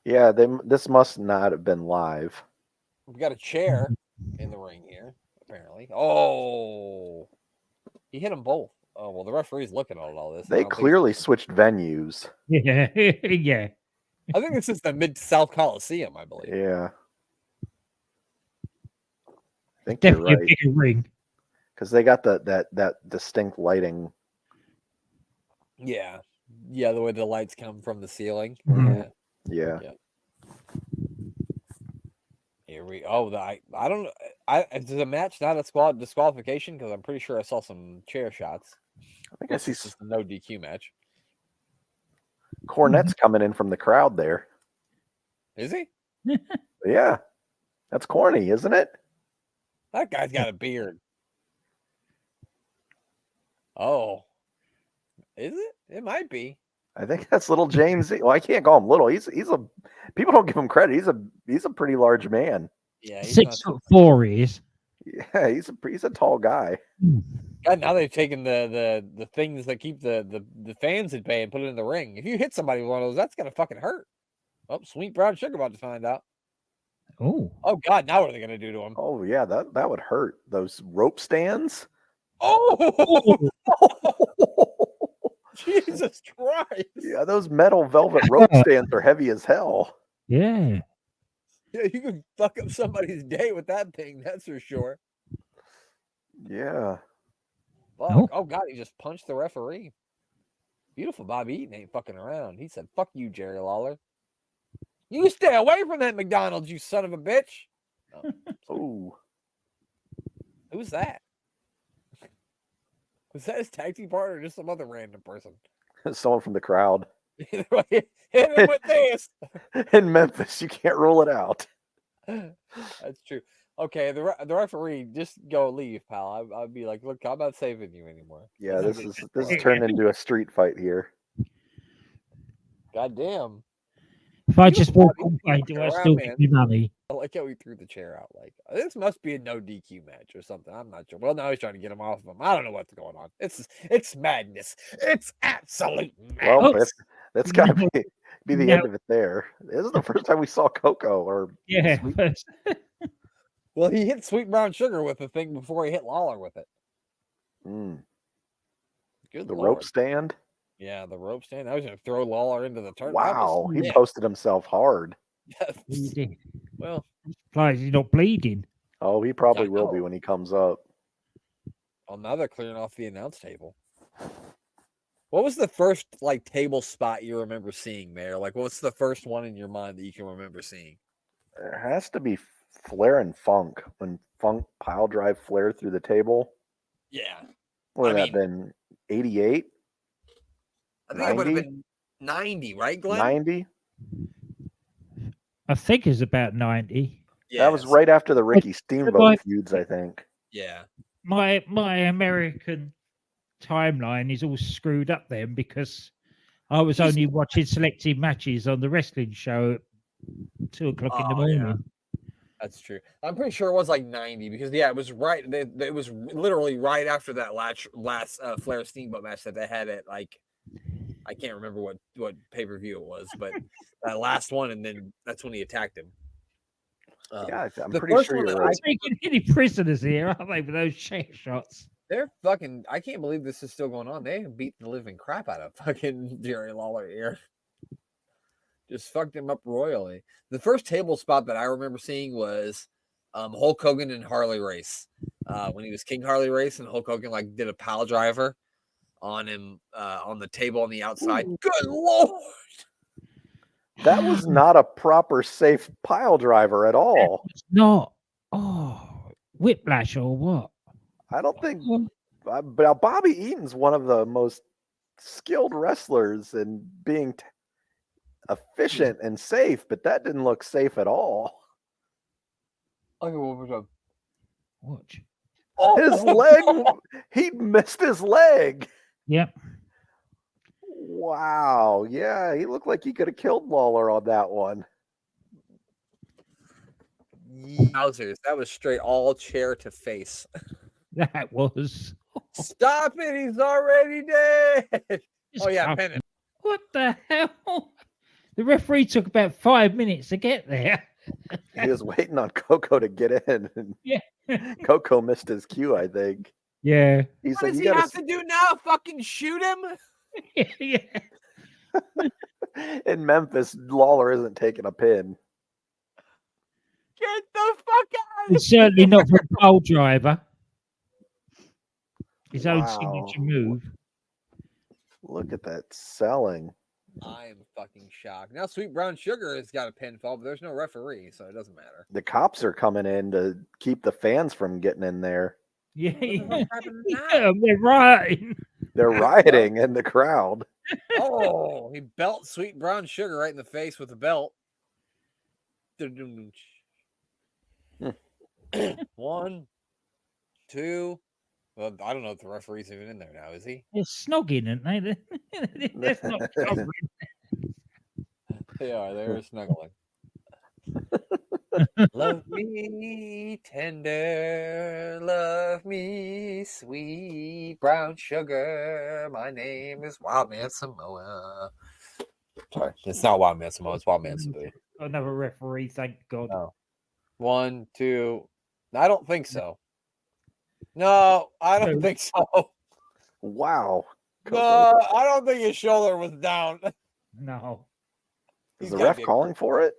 Yeah, this must not have been live. We got a chair in the ring here, apparently. Oh, he hit them both. Oh, well, the referee's looking at all this. They clearly switched venues. Yeah. Yeah. I think this is the Mid-South Coliseum, I believe. Yeah. I think Definitely you're a right. bigger ring. Because they got that distinct lighting. Yeah. Yeah, the way the lights come from the ceiling. Mhm. Yeah. Yeah. Here we I don't know. Is the match not a disqualification? Because I'm pretty sure I saw some chair shots. I think I see This is a no DQ match. Cornette's coming in from the crowd there. Is he? Yeah. That's corny, isn't it? That guy's got a beard. Oh. Is it? It might be. I think that's little James. Well, I can't call him little. He's a people don't give him credit. He's a pretty large man. Yeah. He's 6'4" he is. Yeah, he's a tall guy. God, now they've taken the things that keep the fans at bay and put it in the ring. If you hit somebody with one of those, that's gonna fucking hurt. Oh, Sweet Brown Sugar about to find out. Oh, Oh God! Now what are they gonna do to him? Oh yeah, that would hurt. Those rope stands. Oh, Jesus Christ! Yeah, those metal velvet rope stands are heavy as hell. yeah. Yeah, you can fuck up somebody's day with that thing. That's for sure. Yeah. Fuck! Oh God! He just punched the referee. Beautiful Bobby Eaton ain't fucking around. He said, "Fuck you, Jerry Lawler. You stay away from that McDonald's, you son of a bitch." Oh. Who's that? Was that his tag team partner or just some other random person? Someone from the crowd. Hit him with this. In Memphis, you can't rule it out. That's true. Okay, the referee, just go leave, pal. I'd be like, look, I'm not saving you anymore. Yeah, this is turned into a street fight here. God damn. If I just walk Bobby, away, do I around, still man. get my money? I like how he threw the chair out. Like, this must be a no DQ match or something. I'm not sure. Well, now he's trying to get him off of him. I don't know what's going on. It's madness. It's absolute Well, madness. that's got to be the No. end of it there. This is the first time we saw Coco or Yeah. Well, he hit Sweet Brown Sugar with the thing before he hit Lawler with it. Good the Lord. rope stand. Yeah, the rope stand. I was going to throw Lawler into the tournament. Wow, he posted himself hard. He did. Well, Surprised he's not bleeding. Oh, he probably I will be know. when he comes up. well, now they're clearing off the announce table. What was the first like table spot you remember seeing, Mayor? Like, what's the first one in your mind that you can remember seeing? There has to be Flair and Funk when Funk pile drive Flair through the table. Yeah, Would I that been 88? I think it would have been 90, right, Glenn? 90? I think it's about 90. Yeah, That was right after the Ricky Steamboat feuds, I think. Yeah. My American timeline is all screwed up then because I was only watching selected matches on the wrestling show at 2 o'clock in the morning. Yeah. That's true. I'm pretty sure it was like 90 because it was right. It was literally right after that last Flair Steamboat match that they had at like I can't remember what pay-per-view it was, but that last one, and then that's when he attacked him. Yeah, I'm the pretty first sure one you're that right. Taking any prisoners here, aren't they, with those chair shots? They're fucking. I can't believe this is still going on. They beat the living crap out of fucking Jerry Lawler here. Just fucked him up royally. The first table spot that I remember seeing was Hulk Hogan and Harley Race. When he was King Harley Race, and Hulk Hogan like did a pile driver on him on the table on the outside. Ooh. Good Lord. That was not a proper safe pile driver at all. It's not. Oh, whiplash or what? I don't think. But Bobby Eaton's one of the most skilled wrestlers in being efficient and safe, but that didn't look safe at all. Okay, what was up? Watch. His leg. He missed his leg. Yep. Wow. Yeah, he looked like he could have killed Lawler on that one. Yowzers. That was straight all chair to face. That was. Stop it. He's already dead. Oh, yeah, pin. What the hell? The referee took about 5 minutes to get there. He was waiting on Coco to get in. And yeah. Coco missed his cue, I think. Yeah. He what said, does he have to do now? Fucking shoot him? Yeah. In Memphis, Lawler isn't taking a pin. Get the fuck out! It's certainly not for a pole driver. His own signature move. Look at that selling. I am fucking shocked. Now Sweet Brown Sugar has got a pinfall, but there's no referee, so it doesn't matter. The cops are coming in to keep the fans from getting in there. Yeah, they're rioting. They're rioting in the crowd. Oh, he belt Sweet Brown Sugar right in the face with a belt. 1, 2. Well, I don't know if the referee's even in there now, is he? They're snogging, aren't they? That's not covering. They are. They're snuggling. Love me tender, love me sweet brown sugar. My name is Wildman Samoa. Sorry, it's not Wildman Samoa. It's Wildman Samoa. Another referee, thank God. No. 1, 2. I don't think so. No, I don't think so. Wow. No, I don't think his shoulder was down. No. Is the ref calling for it?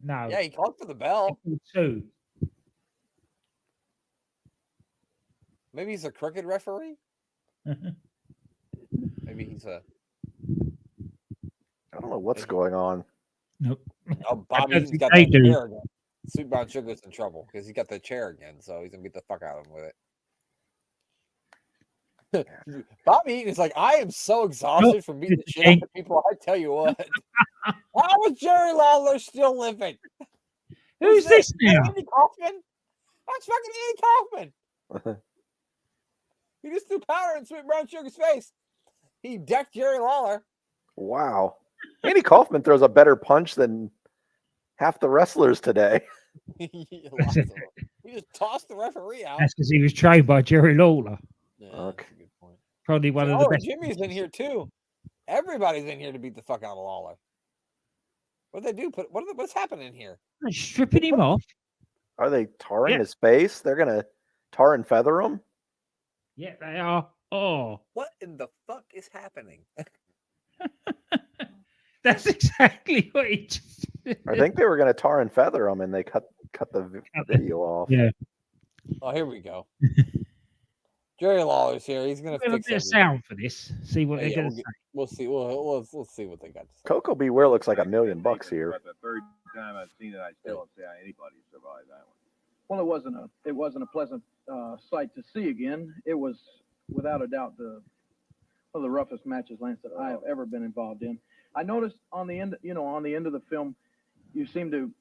No. Yeah, he called for the bell. 2. Maybe he's a crooked referee. Maybe he's a. I don't know what's going on. Nope. Oh, Bobby Eaton's got they that do. chair again. Sweet Brown Sugar's in trouble because he got the chair again, so he's gonna beat the fuck out of him with it. Bobby Eaton is like, I am so exhausted from beating the shit out of people. I tell you what. How is Jerry Lawler still living? Who's this now? Andy Kaufman? That's fucking Andy Kaufman. He just threw powder in Sweet Brown Sugar's face. He decked Jerry Lawler. Wow. Andy Kaufman throws a better punch than half the wrestlers today. He just tossed the referee out. That's because he was trained by Jerry Lawler. Yeah, Okay. that's a good point. Probably one of the best. Jimmy's in here too. Everybody's in here to beat the fuck out of Lawler. What they do? What's happening here? They're stripping him off. Are they tarring his face? They're gonna tar and feather him? Yeah, they are. Oh, What in the fuck is happening? that's exactly what he just. I think they were gonna tar and feather him, and they cut the video off. Yeah. Oh, here we go. Jerry Lawler's here. He's gonna We'll have a fix bit of everything. sound for this. See what they're Yeah, going to say. we'll see. We'll see what they got to say. Coco Beware looks like $1 million here. But the third time I've seen it, I still don't see how anybody survived that one. Well, it wasn't a pleasant sight to see again. It was without a doubt one of the roughest matches, Lance, that I have ever been involved in. I noticed on the end of the film, you seem to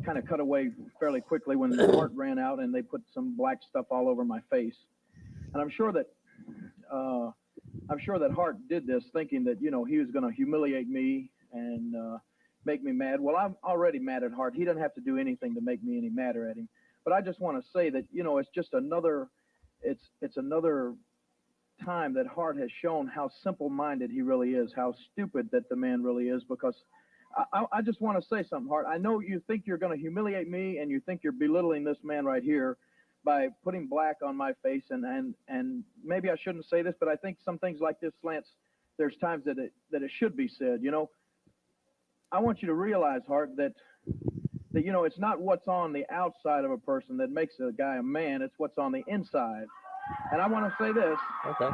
kind of cut away fairly quickly when the Hart ran out and they put some black stuff all over my face. And I'm sure that Hart did this thinking that he was going to humiliate me and make me mad. Well, I'm already mad at Hart. He doesn't have to do anything to make me any madder at him. But I just want to say that it's just another time that Hart has shown how simple-minded he really is, how stupid that the man really is. Because I just want to say something, Hart. I know you think you're going to humiliate me, and you think you're belittling this man right here by putting black on my face, and maybe I shouldn't say this, but I think some things like this, Lance, there's times that it should be said. I want you to realize, Hart, that it's not what's on the outside of a person that makes a guy a man. It's what's on the inside. And I want to say this. Okay.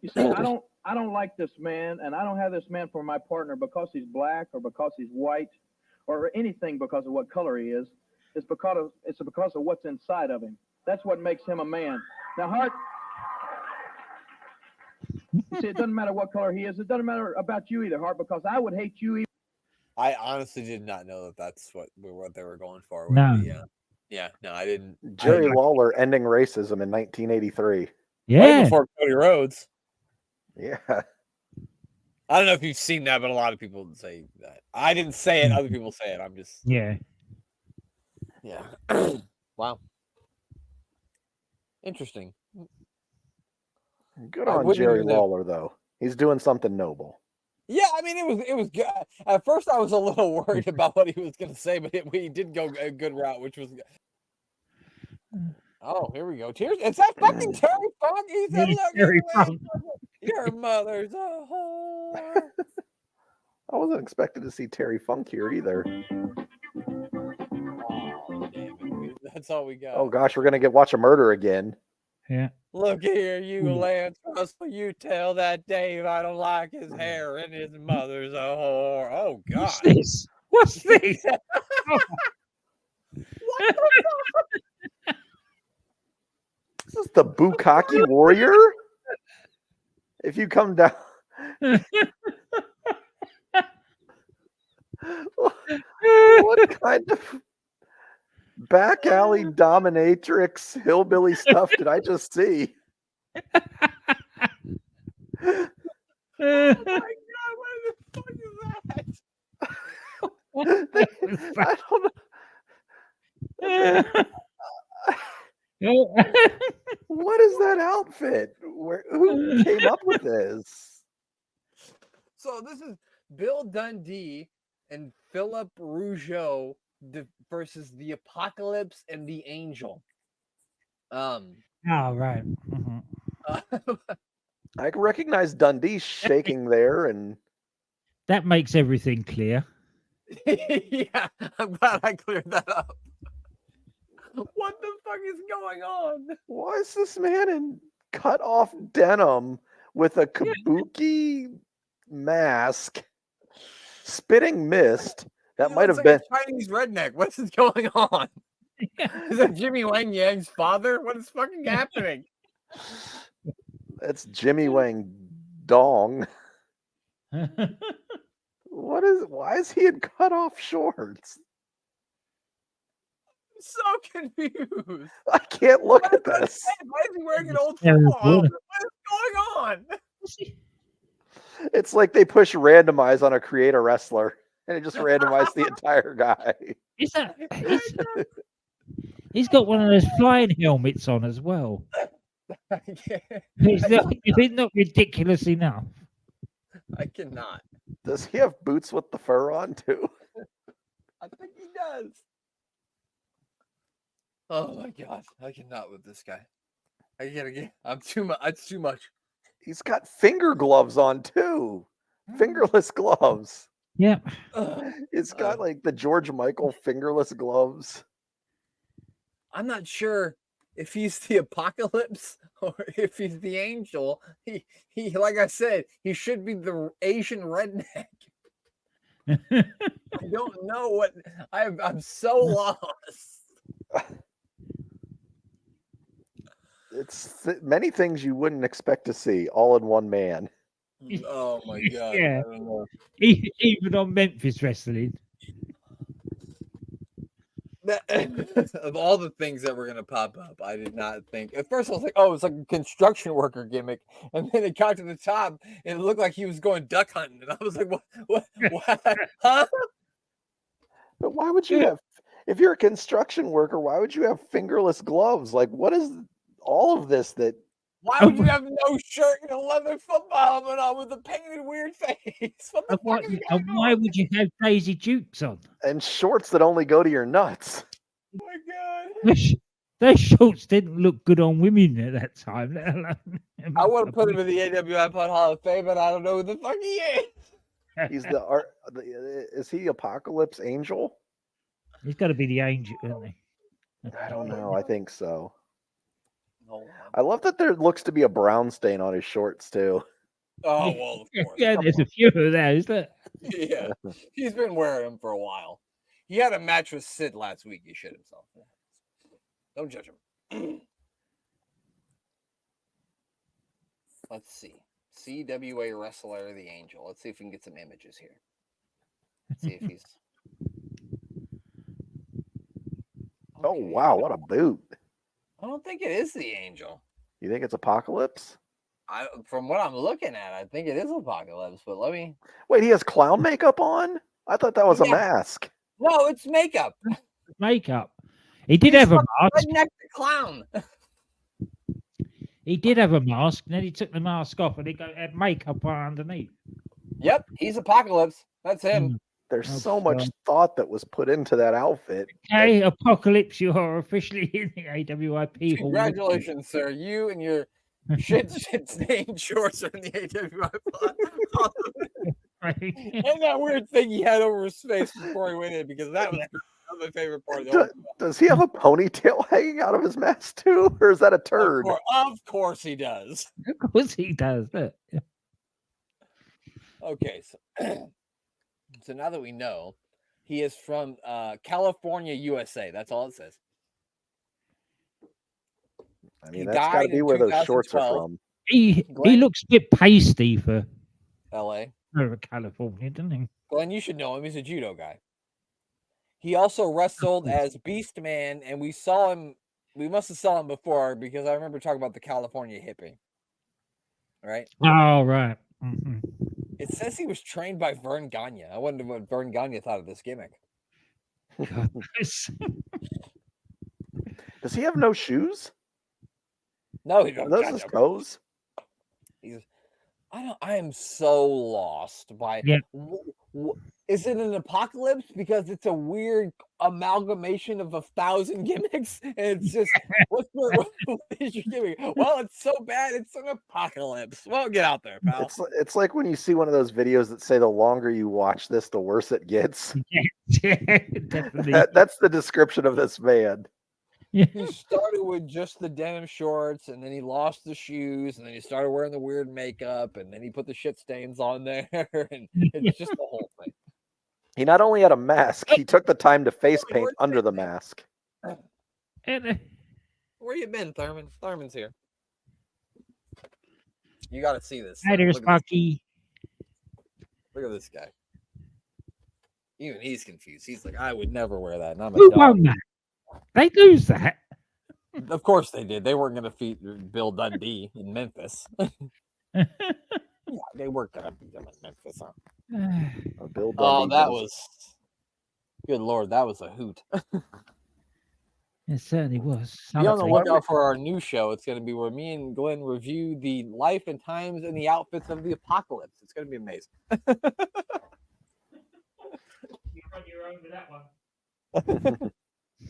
You see, I don't like this man, and I don't have this man for my partner because he's black or because he's white or anything because of what color he is. It's because of what's inside of him. That's what makes him a man. Now, Hart, you see, it doesn't matter what color he is. It doesn't matter about you either, Hart, because I would hate you. I honestly did not know that that's what they were going for. No. No, I didn't. Jerry Lawler ending racism in 1983. Yeah. Right before Cody Rhodes. Yeah. I don't know if you've seen that, but a lot of people say that. I didn't say it. Other people say it. I'm just. Yeah. Yeah. Wow. Interesting. Good I on wouldn't Jerry even have- Lawler, though. He's doing something noble. Yeah, I mean, it was good. At first, I was a little worried about what he was going to say, but he did go a good route, which was. Oh, here we go. Tears. Is that fucking Terry Funk? He said, Yeah, "Look, Terry at Funk. your mother's a whore." I wasn't expecting to see Terry Funk here either. Oh, damn it. That's all we got. Oh gosh, we're gonna watch a murder again. Yeah. Look here, you Lance Russell. You tell that Dave I don't like his hair and his mother's a whore. Oh God. What's this? What's this? What the fuck? This is the Bukkake Warrior. If you come down, what kind of back alley dominatrix hillbilly stuff did I just see? Oh my God, what the fuck is that? I don't know. What is that outfit? Who came up with this? So this is Bill Dundee and Philip Rougeau versus the Apocalypse and the Angel. Oh, right. Mhm. I can recognize Dundee shaking there, and That makes everything clear. yeah, I'm glad I cleared that up. What the fuck is going on? why is this man in cut off denim with a kabuki mask, spitting mist? That He might looks have like been. a Chinese redneck. What is going on? Is that Jimmy Wang Yang's father? What is fucking happening? That's Jimmy Wang Dong. Why is he in cut off shorts? I'm so confused. I can't look at this. Why is he wearing an old Terrible. football helmet? What is going on? It's like they push randomize on a creator wrestler and it just randomized the entire guy. Is that? He's got one of those flying helmets on as well. It's not ridiculous enough. I cannot. Does he have boots with the fur on too? I think he does. Oh my god, I cannot with this guy. I gotta get. I'm too much. It's too much. He's got finger gloves on too. Fingerless gloves. Yeah. It's got like the George Michael fingerless gloves. I'm not sure if he's the Apocalypse or if he's the Angel. He like I said, he should be the Asian redneck. I don't know what I'm so lost. It's many things you wouldn't expect to see all in one man. Oh my god. Yeah. I don't know. Even on Memphis Wrestling. Of all the things that were gonna pop up, I did not think. At first, I was like, "Oh, it's like a construction worker gimmick," and then it got to the top, and it looked like he was going duck hunting, and I was like, "What? Huh?" But why would you have, if you're a construction worker, why would you have fingerless gloves? Like, what is all of this that? Why would you have no shirt and a leather football helmet on with a painted weird face? What the fuck is going Why on? would you have Daisy Dukes on? And shorts that only go to your nuts. Oh my god! Those shorts didn't look good on women at that time. Let alone I want to put him in the AWI Pod Hall of Fame, but I don't know who the fuck he is. He's is he Apocalypse Angel? He's got to be the Angel, isn't he? I don't know. I think so. Hold on. I love that there looks to be a brown stain on his shorts too. Oh well, of course. Yeah, Come there's on. a few of those. Look. Yeah, he's been wearing them for a while. He had a match with Sid last week. He shit himself. Don't judge him. Let's see. CWA wrestler, the Angel. Let's see if we can get some images here. Let's see if he's. Oh wow, what a boot! I don't think it is the Angel. You think it's Apocalypse? From what I'm looking at, I think it is Apocalypse. But let me. Wait, he has clown makeup on? I thought that was a Yeah. mask. No, it's makeup. Makeup. He did have a mask. Redneck the clown. He did have a mask, and then he took the mask off, and he had makeup on underneath. Yep, he's Apocalypse. That's him. There's Oh, so much God. thought that was put into that outfit. Okay, Apocalypse, you are officially in the AWIP Hall. Congratulations, sir. You and your shit stained shorts are in the AWI Pod. And that weird thing he had over his face before he went in, because that was my favorite part of the whole. Does he have a ponytail hanging out of his mask too, or is that a turd? Of course he does. Of course he does. Look. Okay, so now that we know, he is from California, USA. That's all it says. I He mean, that's got to died be in where those shorts are 2012. from. He Glenn? looks a bit pasty for L.A. California, doesn't he? Glenn, you should know him. He's a judo guy. He also wrestled as Beast Man, and we saw him. We must have saw him before, because I remember talking about the California hippie. Right? Oh, right. Mm-hmm. It says he was trained by Vern Gagne. I wonder what Vern Gagne thought of this gimmick. Does he have no shoes? No, he Are don't. those his toes? I am so lost by. Yeah. Is it an apocalypse because it's a weird amalgamation of 1,000 gimmicks? And it's just what is your gimmick? Well, it's so bad, it's an apocalypse. Well, get out there, pal. It's like when you see one of those videos that say the longer you watch this, the worse it gets. Yeah, definitely. That's the description of this man. Yeah. He started with just the denim shorts, and then he lost the shoes, and then he started wearing the weird makeup, and then he put the shit stains on there, and it's just the whole thing. He not only had a mask, he took the time to face paint under the mask. And, Where you been, Thurman? Thurman's here. You got to see this. hi there, Look at Sparky. Look at this guy. Even he's confused. He's like, I would never wear that. And I'm a Who dog. won that? They lose that. Of course they did. They weren't going to beat Bill Dundee in Memphis. Yeah, they weren't going to beat him in Memphis. Huh? Bill Oh, Dundee that was- was good Lord. That was a hoot. It certainly was. Be on the Something. lookout for our new show. It's going to be where me and Glenn review the life and times and the outfits of the apocalypse. It's going to be amazing.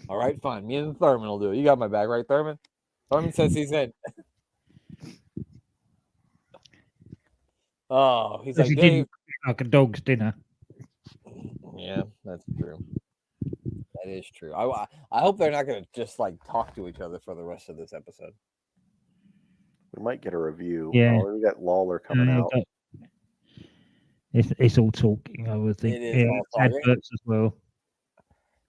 All right, fine. Me and Thurman will do it. You got my back, right, Thurman? Thurman says he's in. Oh, he's like, He Dave. didn't like a dog's dinner. Yeah, that's true. That is true. I hope they're not going to just like talk to each other for the rest of this episode. We might get a review. Yeah. Oh, we got Lawler coming out. It's all talking, I would think. It is all talking. Adverts as well.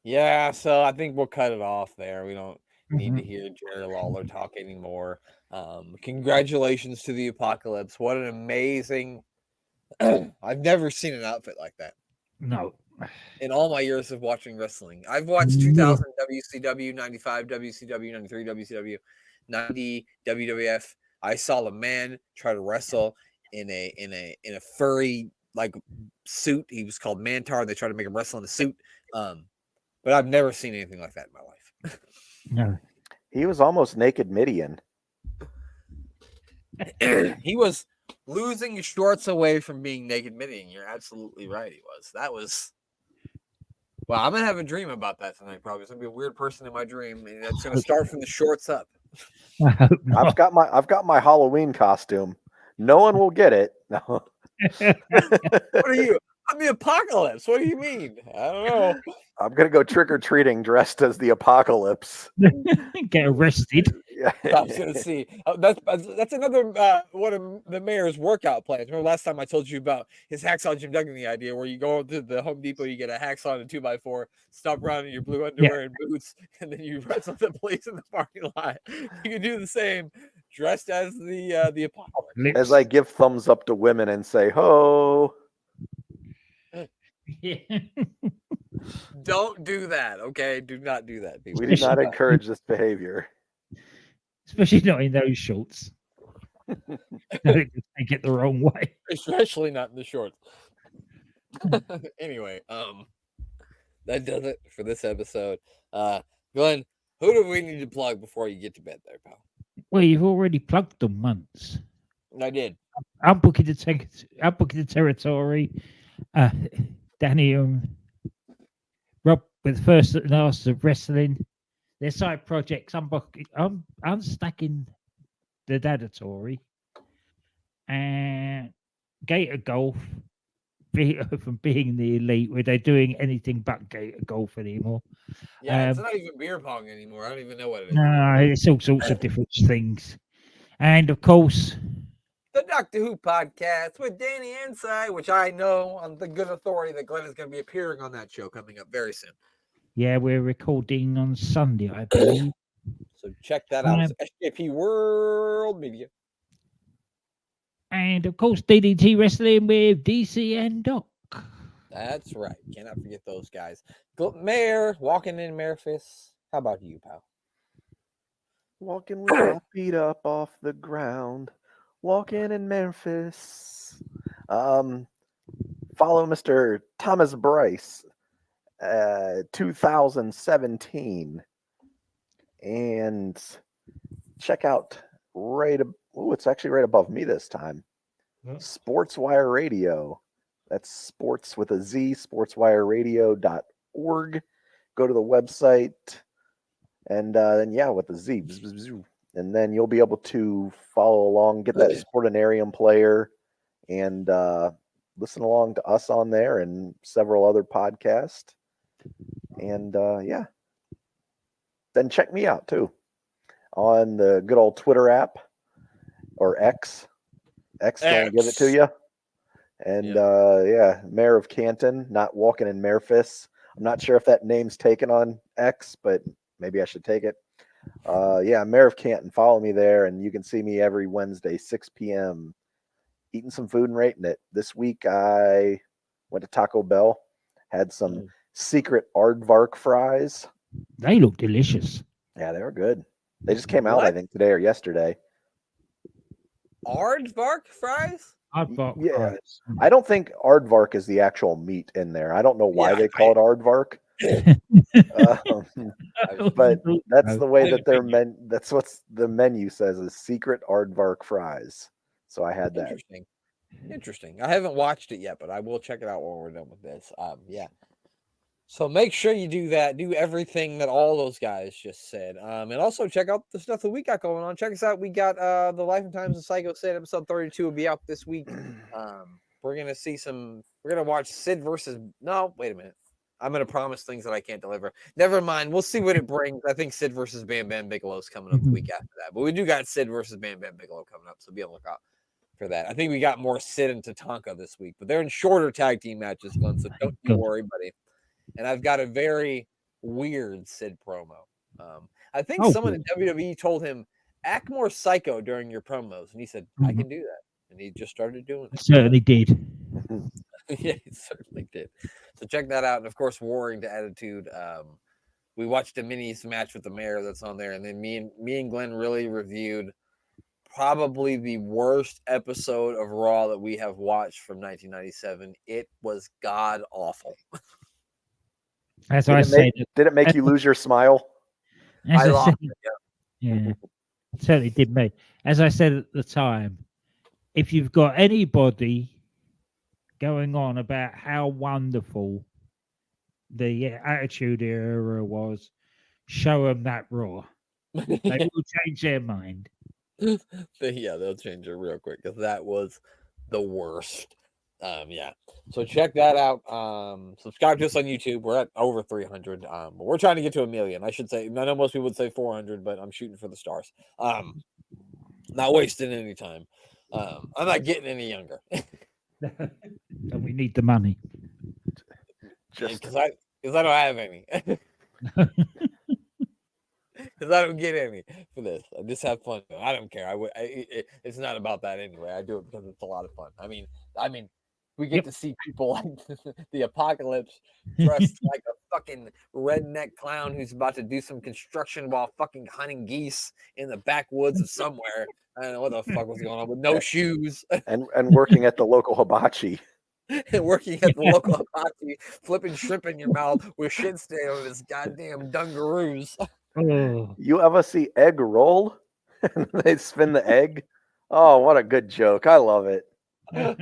Yeah, so I think we'll cut it off there. We don't need to Mhm. hear Jerry Lawler talk anymore. Congratulations to the Apocalypse. What an amazing I've never seen an outfit like that No. in all my years of watching wrestling. I've watched 2000 WCW, 95 WCW, 93 WCW, 90 WWF. I saw a man try to wrestle in a furry like suit. He was called Mantar. They tried to make him wrestle in a suit. But I've never seen anything like that in my life. No. He was almost naked Midian. He was losing his shorts away from being naked Midian. You're absolutely right. He was. That was. Well, I'm gonna have a dream about that tonight. Probably it's gonna be a weird person in my dream, and it's gonna start from the shorts up. I hope not. I've got my Halloween costume. No one will get it. No. What are you? I'm the Apocalypse. What do you mean? I don't know. I'm gonna go trick or treating dressed as the Apocalypse. Get arrested. Yeah. I was gonna see. That's another one of the mayor's workout plans. Remember last time I told you about his hacksaw Jim Duggan, the idea where you go to the Home Depot, you get a hacksaw and a 2x4, stop around in your blue underwear and boots, and then you wrestle the police in the parking lot. You can do the same, dressed as the Apocalypse. Lips. As I give thumbs up to women and say ho. Yeah. Don't do that, okay? Do not do that, people. We do not encourage this behavior. Especially not in those shorts. They get the wrong way. Especially not in the shorts. Anyway, that does it for this episode. Glenn, who do we need to plug before you get to bed there, pal? Well, you've already plugged them once. I did. I'm booking the territory. Danny Rob with First and Last of Wrestling. Their side projects. I'm stacking the Dadatory and Gator Golf. From being the elite, where they're doing anything but Gator Golf anymore. Yeah, it's not even beer pong anymore. I don't even know what it is. No, it's all sorts of different things. And of course, The Doctor Who podcast with Danny Inside, which I know on the good authority that Glenn is going to be appearing on that show coming up very soon. yeah, we're recording on Sunday, I believe. So check that out. It's SJP World Media. And of course, DDT Wrestling with DC and Doc. That's right. Cannot forget those guys. Mayor, walking in Mayor-phis. How about you, pal? Walking with my feet up off the ground. Walking in Memphis. Follow Mr. Thomas Bryce, 2017, and check out it's actually right above me this time. Sportswire Radio. That's sports with a Z, sportswireradio.org. Go to the website, and then, with the Z. And then you'll be able to follow along, get that Sportinarium player, and listen along to us on there and several other podcasts. And then check me out too on the good old Twitter app, or X. X gonna give it to you. And Mayor of Canton, not walking in Mayor-phis. I'm not sure if that name's taken on X, but maybe I should take it. Mayor of Canton. Follow me there, and you can see me every Wednesday, 6 p.m. eating some food and rating it. This week I went to Taco Bell, had some secret aardvark fries. They look delicious. Yeah, they were good. They just came out, I think, today or yesterday. Aardvark fries? Aardvark Yeah. fries. I don't think aardvark is the actual meat in there. I don't know why they call it aardvark. But that's the way that that's what the menu says, is secret aardvark fries. So I had that. Interesting. I haven't watched it yet, but I will check it out when we're done with this. So make sure you do that. Do everything that all those guys just said. And also check out the stuff that we got going on. Check us out. We got the Life and Times of Psycho Sid, episode 32 will be out this week. We're gonna see we're gonna watch Sid versus wait a minute. I'm gonna promise things that I can't deliver. Never mind. We'll see what it brings. I think Sid versus Bam Bam Bigelow is coming up the week after that. But we do got Sid versus Bam Bam Bigelow coming up, so be on the lookout for that. I think we got more Sid and Tatanka this week, but they're in shorter tag team matches, Glenn, so don't you worry, buddy. And I've got a very weird Sid promo. I think someone in WWE told him, act more psycho during your promos. And he said, I can do that. And he just started doing it. Certainly did. Yeah, he certainly did. So check that out. And of course, Warring to Attitude. We watched a minis match with the mayor that's on there. And then me and Glenn really reviewed probably the worst episode of Raw that we have watched from 1997. It was god awful. As I said, did it make you lose your smile? I lost it. Yeah, it certainly did me. As I said at the time, if you've got anybody going on about how wonderful the Attitude Era was, show them that Raw. They will change their mind. They'll change it real quick because that was the worst. So check that out. Subscribe to us on YouTube. We're at over 300. But we're trying to get to 1 million. I should say. I know most people would say 400, but I'm shooting for the stars. Not wasting any time. I'm not getting any younger. And we need the money. Just because I don't have any. Because I don't get any for this. I just have fun. I don't care. It's not about that anyway. I do it because it's a lot of fun. I mean, we get to see people like the Apocalypse dressed like a fucking redneck clown who's about to do some construction while fucking hunting geese in the backwoods of somewhere. I don't know what the fuck was going on with no shoes. And working at the local hibachi. And working at the local hibachi, flipping shrimp in your mouth with shit staying on his goddamn dungaroos. You ever see egg roll? They spin the egg. Oh, what a good joke. I love it. You're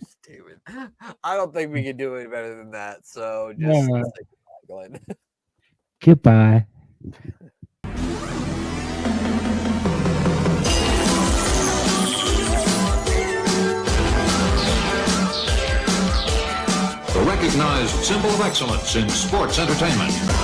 stupid. I don't think we can do any better than that. So just say goodbye, Glenn. Goodbye. The recognized symbol of excellence in sports entertainment.